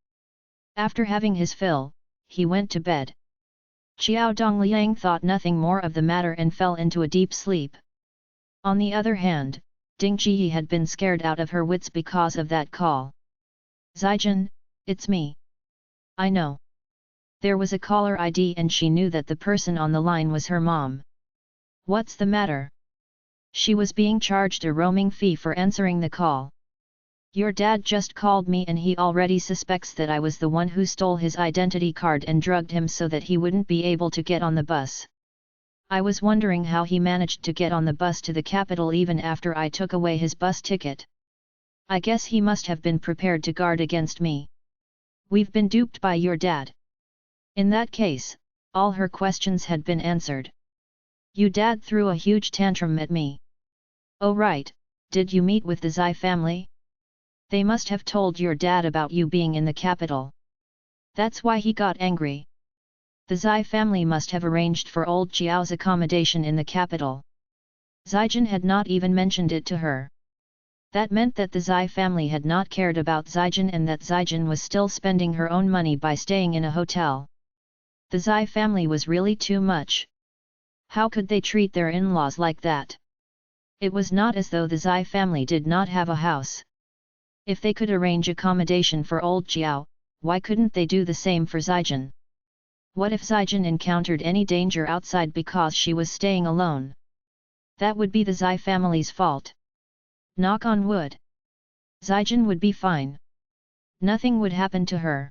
After having his fill, he went to bed. Jiao Dongliang thought nothing more of the matter and fell into a deep sleep. On the other hand, Ding Jiyi had been scared out of her wits because of that call. Zijin, it's me. I know. There was a caller ID and she knew that the person on the line was her mom. What's the matter? She was being charged a roaming fee for answering the call. Your dad just called me and he already suspects that I was the one who stole his identity card and drugged him so that he wouldn't be able to get on the bus. I was wondering how he managed to get on the bus to the capital even after I took away his bus ticket. I guess he must have been prepared to guard against me. We've been duped by your dad. In that case, all her questions had been answered. You dad threw a huge tantrum at me. Oh right, did you meet with the Zai family? They must have told your dad about you being in the capital. That's why he got angry. The Zai family must have arranged for old Jiao's accommodation in the capital. Zijin had not even mentioned it to her. That meant that the Zai family had not cared about Zijin and that Zijin was still spending her own money by staying in a hotel. The Zai family was really too much. How could they treat their in-laws like that? It was not as though the Zai family did not have a house. If they could arrange accommodation for old Jiao, why couldn't they do the same for Zijin? What if Zijin encountered any danger outside because she was staying alone? That would be the Zai family's fault. Knock on wood. Zijin would be fine. Nothing would happen to her.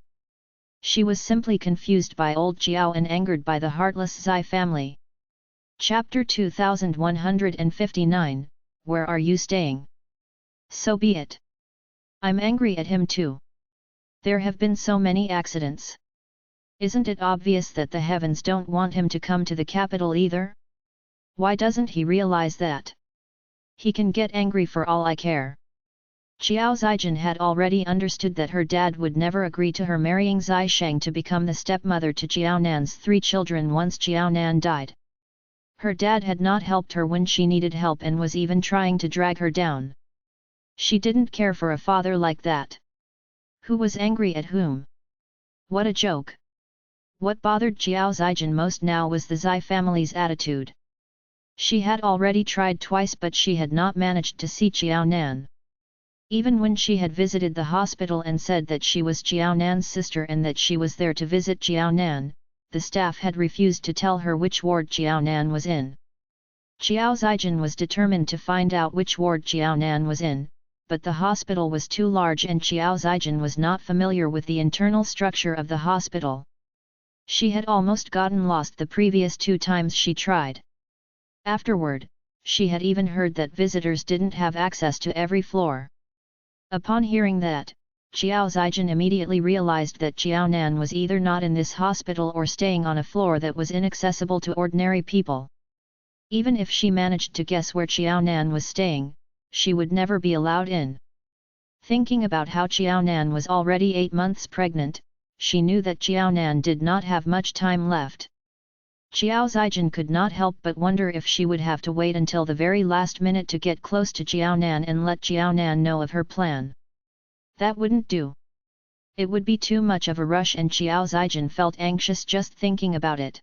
She was simply confused by old Jiao and angered by the heartless Zai family. Chapter 2159, Where are you staying? So be it. I'm angry at him too. There have been so many accidents. Isn't it obvious that the heavens don't want him to come to the capital either? Why doesn't he realize that? He can get angry for all I care. Xiao Zijin had already understood that her dad would never agree to her marrying Zai Sheng to become the stepmother to Jiaonan's 3 children once Jiaonan died. Her dad had not helped her when she needed help and was even trying to drag her down. She didn't care for a father like that. Who was angry at whom? What a joke! What bothered Xiao Zijin most now was the Zai family's attitude. She had already tried twice but she had not managed to see Jiaonan. Even when she had visited the hospital and said that she was Jiaonan's sister and that she was there to visit Jiaonan, the staff had refused to tell her which ward Jiaonan was in. Xiao Zijin was determined to find out which ward Jiaonan was in, but the hospital was too large and Xiao Zijin was not familiar with the internal structure of the hospital. She had almost gotten lost the previous 2 times she tried. Afterward, she had even heard that visitors didn't have access to every floor. Upon hearing that, Xiao Zijin immediately realized that Jiaonan was either not in this hospital or staying on a floor that was inaccessible to ordinary people. Even if she managed to guess where Jiaonan was staying, she would never be allowed in. Thinking about how Jiaonan was already 8 months pregnant, she knew that Jiaonan did not have much time left. Xiao Zijin could not help but wonder if she would have to wait until the very last minute to get close to Jiaonan and let Jiaonan know of her plan. That wouldn't do. It would be too much of a rush and Xiao Zijin felt anxious just thinking about it.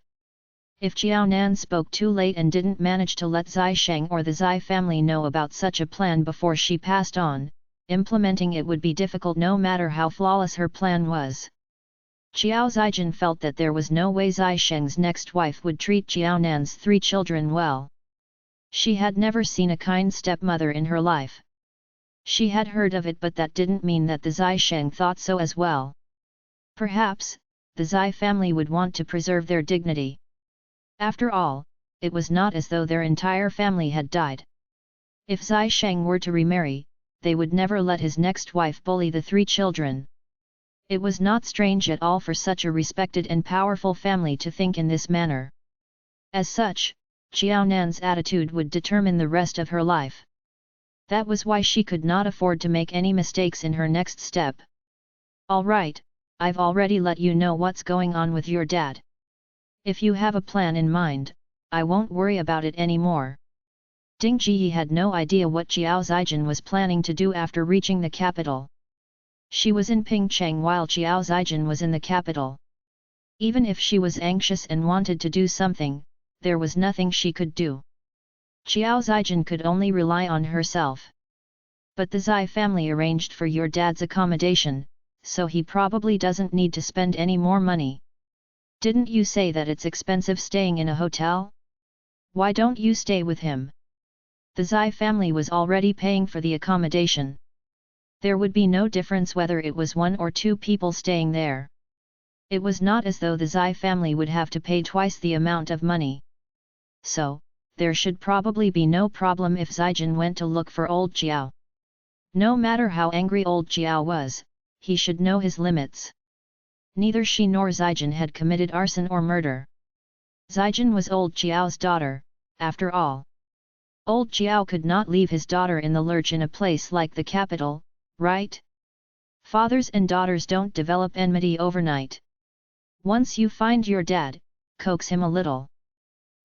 If Jiaonan spoke too late and didn't manage to let Zai Sheng or the Zai family know about such a plan before she passed on, implementing it would be difficult no matter how flawless her plan was. Xiao Zijin felt that there was no way Zai Sheng's next wife would treat Jiaonan's 3 children well. She had never seen a kind stepmother in her life. She had heard of it but that didn't mean that the Zai Sheng thought so as well. Perhaps, the Zai family would want to preserve their dignity. After all, it was not as though their entire family had died. If Zai Sheng were to remarry, they would never let his next wife bully the 3 children. It was not strange at all for such a respected and powerful family to think in this manner. As such, Jiaonan's attitude would determine the rest of her life. That was why she could not afford to make any mistakes in her next step. All right, I've already let you know what's going on with your dad. If you have a plan in mind, I won't worry about it anymore. Ding Ji had no idea what Xiao Zijin was planning to do after reaching the capital. She was in Pingcheng while Xiao Zijin was in the capital. Even if she was anxious and wanted to do something, there was nothing she could do. Xiao Zijin could only rely on herself. But the Zai family arranged for your dad's accommodation, so he probably doesn't need to spend any more money. Didn't you say that it's expensive staying in a hotel? Why don't you stay with him? The Zai family was already paying for the accommodation. There would be no difference whether it was 1 or 2 people staying there. It was not as though the Zai family would have to pay twice the amount of money. So, there should probably be no problem if Zijin went to look for old Jiao. No matter how angry old Jiao was, he should know his limits. Neither she nor Zijin had committed arson or murder. Zijin was old Jiao's daughter, after all. Old Jiao could not leave his daughter in the lurch in a place like the capital, right? Fathers and daughters don't develop enmity overnight. Once you find your dad, coax him a little.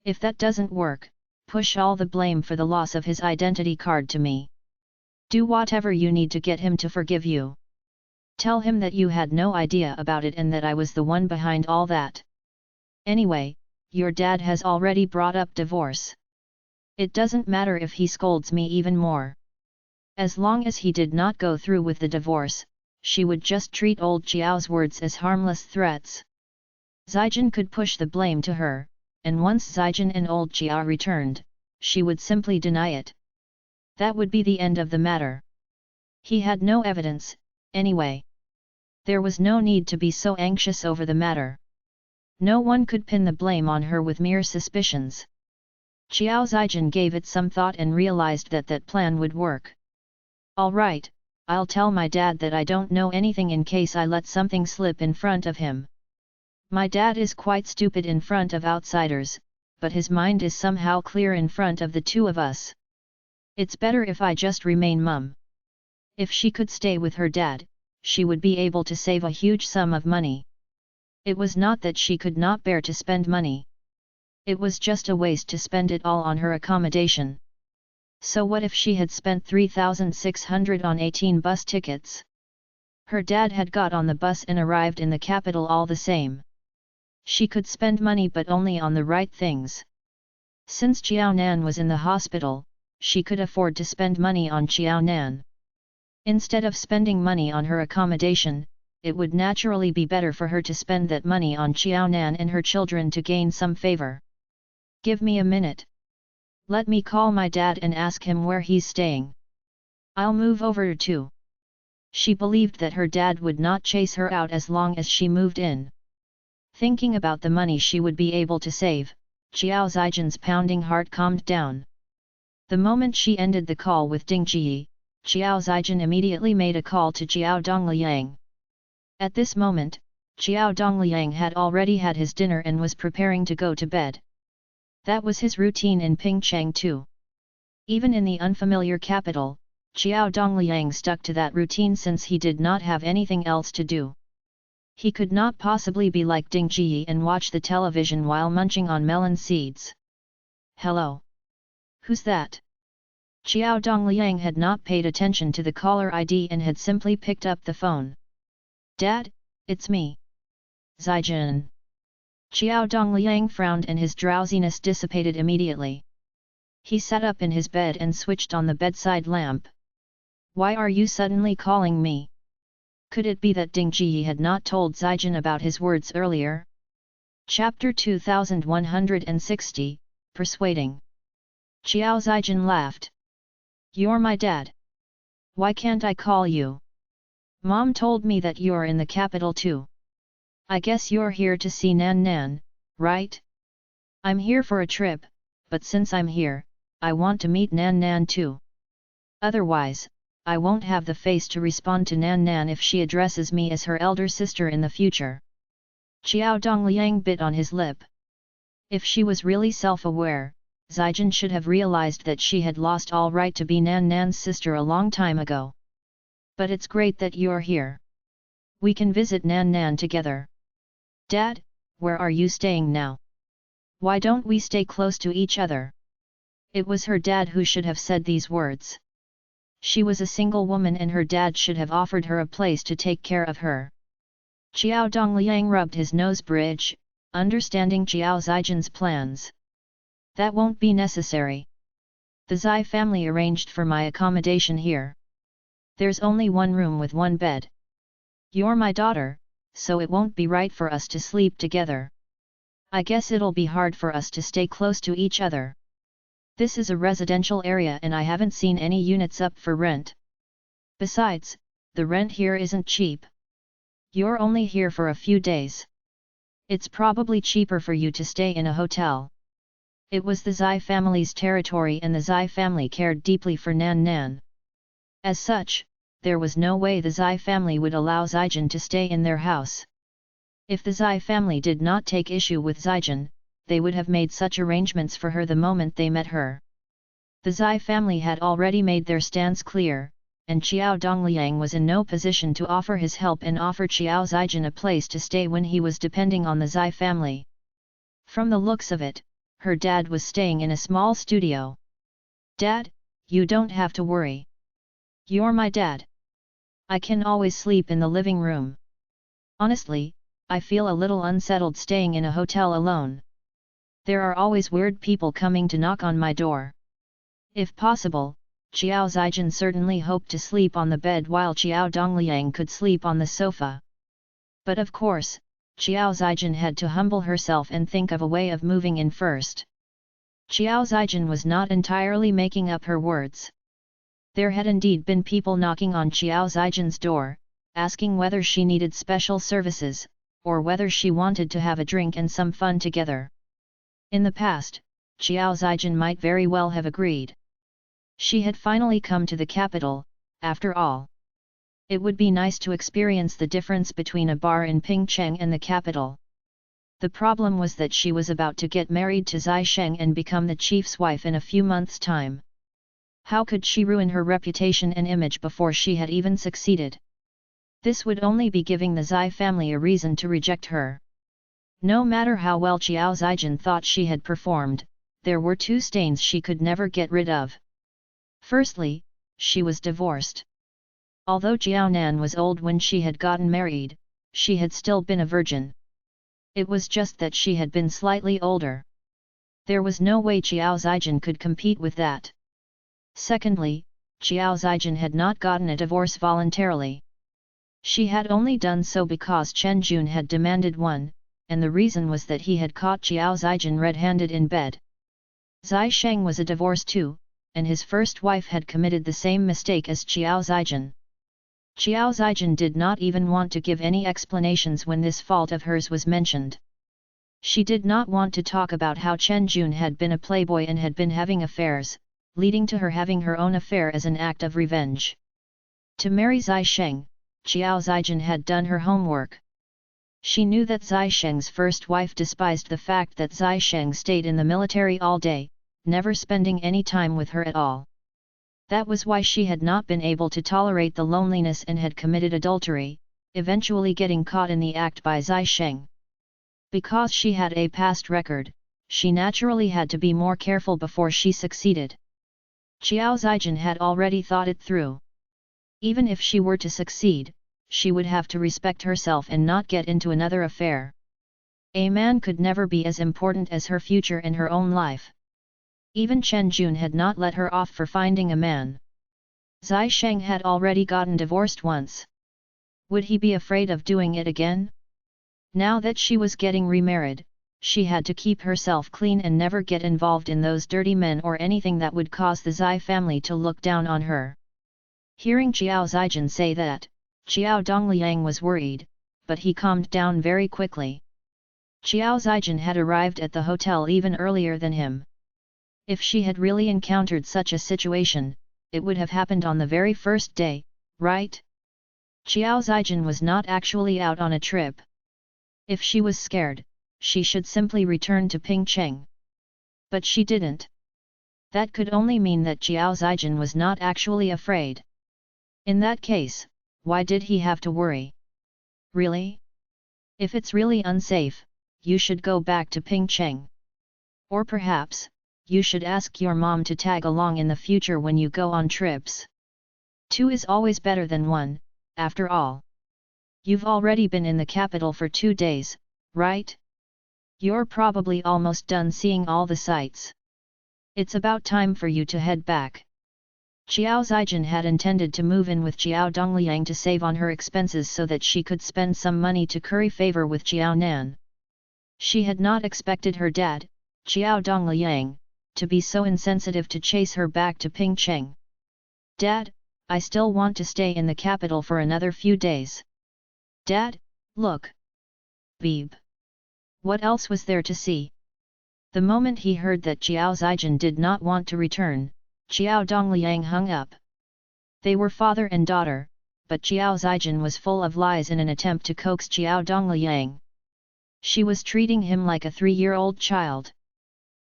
If that doesn't work, push all the blame for the loss of his identity card to me. Do whatever you need to get him to forgive you. Tell him that you had no idea about it and that I was the one behind all that. Anyway, your dad has already brought up divorce. It doesn't matter if he scolds me even more. As long as he did not go through with the divorce, she would just treat old Jiao's words as harmless threats. Zijin could push the blame to her, and once Zijin and old Jiao returned, she would simply deny it. That would be the end of the matter. He had no evidence, anyway. There was no need to be so anxious over the matter. No one could pin the blame on her with mere suspicions. Qiao Zijin gave it some thought and realized that that plan would work. Alright, I'll tell my dad that I don't know anything in case I let something slip in front of him. My dad is quite stupid in front of outsiders, but his mind is somehow clear in front of the two of us. It's better if I just remain mum. If she could stay with her dad, she would be able to save a huge sum of money. It was not that she could not bear to spend money. It was just a waste to spend it all on her accommodation. So what if she had spent 3,600 on 18 bus tickets? Her dad had got on the bus and arrived in the capital all the same. She could spend money but only on the right things. Since Qiao Nan was in the hospital, she could afford to spend money on Qiao Nan. Instead of spending money on her accommodation, it would naturally be better for her to spend that money on Qiao Nan and her children to gain some favor. Give me a minute. Let me call my dad and ask him where he's staying. I'll move over too. She believed that her dad would not chase her out as long as she moved in. Thinking about the money she would be able to save, Qiao Zijin's pounding heart calmed down. The moment she ended the call with Ding Ji, Qiao Zijin immediately made a call to Qiao Dongliang. At this moment, Qiao Dongliang had already had his dinner and was preparing to go to bed. That was his routine in Pingcheng too. Even in the unfamiliar capital, Qiao Dongliang stuck to that routine since he did not have anything else to do. He could not possibly be like Ding Ji and watch the television while munching on melon seeds. Hello? Who's that? Qiao Dongliang had not paid attention to the caller ID and had simply picked up the phone. Dad, it's me. Zijin. Qiao Dongliang frowned and his drowsiness dissipated immediately. He sat up in his bed and switched on the bedside lamp. Why are you suddenly calling me? Could it be that Ding Ji had not told Zijin about his words earlier? Chapter 2160, Persuading. Qiao Zijin laughed. You're my dad. Why can't I call you? Mom told me that you're in the capital too. I guess you're here to see Nan Nan, right? I'm here for a trip, but since I'm here, I want to meet Nan Nan too. Otherwise, I won't have the face to respond to Nan Nan if she addresses me as her elder sister in the future. Qiao Dongliang bit on his lip. If she was really self-aware, Zijin should have realized that she had lost all right to be Nan Nan's sister a long time ago. But it's great that you're here. We can visit Nan Nan together. Dad, where are you staying now? Why don't we stay close to each other? It was her dad who should have said these words. She was a single woman and her dad should have offered her a place to take care of her. Qiao Dongliang rubbed his nose bridge, understanding Qiao Zijin's plans. That won't be necessary. The Zai family arranged for my accommodation here. There's only one room with one bed. You're my daughter, so it won't be right for us to sleep together. I guess it'll be hard for us to stay close to each other. This is a residential area and I haven't seen any units up for rent. Besides, the rent here isn't cheap. You're only here for a few days. It's probably cheaper for you to stay in a hotel. It was the Zai family's territory and the Zai family cared deeply for Nan Nan. As such, there was no way the Zai family would allow Zijin to stay in their house. If the Zai family did not take issue with Zijin, they would have made such arrangements for her the moment they met her. The Zai family had already made their stance clear, and Qiao Dongliang was in no position to offer his help and offer Qiao Zijin a place to stay when he was depending on the Zai family. From the looks of it, her dad was staying in a small studio. Dad, you don't have to worry. You're my dad. I can always sleep in the living room. Honestly, I feel a little unsettled staying in a hotel alone. There are always weird people coming to knock on my door. If possible, Qiao Zijin certainly hoped to sleep on the bed while Qiao Dongliang could sleep on the sofa. But of course, Qiao Zijin had to humble herself and think of a way of moving in first. Qiao Zijin was not entirely making up her words. There had indeed been people knocking on Qiao Zijin's door, asking whether she needed special services, or whether she wanted to have a drink and some fun together. In the past, Xiao Zijin might very well have agreed. She had finally come to the capital, after all. It would be nice to experience the difference between a bar in Pingcheng and the capital. The problem was that she was about to get married to Zai Sheng and become the chief's wife in a few months' time. How could she ruin her reputation and image before she had even succeeded? This would only be giving the Zai family a reason to reject her. No matter how well Xiao Zijin thought she had performed, there were two stains she could never get rid of. Firstly, she was divorced. Although Jiao Nan was old when she had gotten married, she had still been a virgin. It was just that she had been slightly older. There was no way Xiao Zijin could compete with that. Secondly, Xiao Zijin had not gotten a divorce voluntarily. She had only done so because Chen Jun had demanded one, and the reason was that he had caught Xiao Zijin red-handed in bed. Zai Sheng was a divorce too, and his first wife had committed the same mistake as Xiao Zijin. Xiao Zijin did not even want to give any explanations when this fault of hers was mentioned. She did not want to talk about how Chen Jun had been a playboy and had been having affairs, leading to her having her own affair as an act of revenge. To marry Zai Sheng, Xiao Zijin had done her homework. She knew that Zai Sheng's first wife despised the fact that Zai Sheng stayed in the military all day, never spending any time with her at all. That was why she had not been able to tolerate the loneliness and had committed adultery, eventually getting caught in the act by Zai Sheng. Because she had a past record, she naturally had to be more careful before she succeeded. Xiao Zijin had already thought it through. Even if she were to succeed, she would have to respect herself and not get into another affair. A man could never be as important as her future and her own life. Even Chen Jun had not let her off for finding a man. Zai Sheng had already gotten divorced once. Would he be afraid of doing it again? Now that she was getting remarried, she had to keep herself clean and never get involved in those dirty men or anything that would cause the Zai family to look down on her. Hearing Xiao Zijin say that, Xiao Dongliang was worried, but he calmed down very quickly. Xiao Zijin had arrived at the hotel even earlier than him. If she had really encountered such a situation, it would have happened on the very first day, right? Xiao Zijin was not actually out on a trip. If she was scared, she should simply return to Pingcheng. But she didn't. That could only mean that Xiao Zijin was not actually afraid. In that case, why did he have to worry? Really? If it's really unsafe, you should go back to Pingcheng. Or perhaps, you should ask your mom to tag along in the future when you go on trips. 2 is always better than 1, after all. You've already been in the capital for 2 days, right? You're probably almost done seeing all the sights. It's about time for you to head back. Xiao Zijin had intended to move in with Xiao Dongliang to save on her expenses so that she could spend some money to curry favor with Jiao Nan. She had not expected her dad, Xiao Dongliang, to be so insensitive to chase her back to Pingcheng. Dad, I still want to stay in the capital for another few days. Dad, look. Beeb. What else was there to see? The moment he heard that Xiao Zijin did not want to return, Xiao Dongliang hung up. They were father and daughter, but Xiao Zijin was full of lies in an attempt to coax Xiao Dongliang. She was treating him like a 3-year-old child.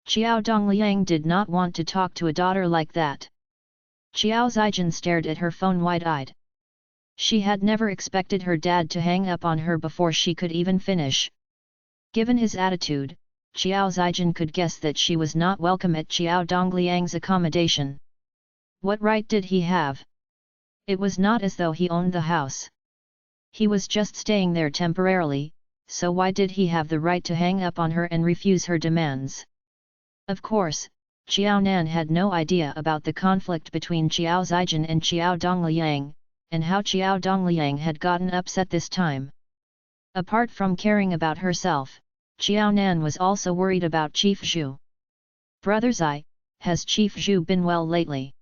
Xiao Dongliang did not want to talk to a daughter like that. Xiao Zijin stared at her phone wide-eyed. She had never expected her dad to hang up on her before she could even finish. Given his attitude, Xiao Zijin could guess that she was not welcome at Xiao Dongliang's accommodation. What right did he have? It was not as though he owned the house. He was just staying there temporarily, so why did he have the right to hang up on her and refuse her demands? Of course, Xiao Nan had no idea about the conflict between Xiao Zijin and Xiao Dongliang, and how Xiao Dongliang had gotten upset this time. Apart from caring about herself, Xiao Nan was also worried about Chief Zhu. Brother Zai, has Chief Zhu been well lately?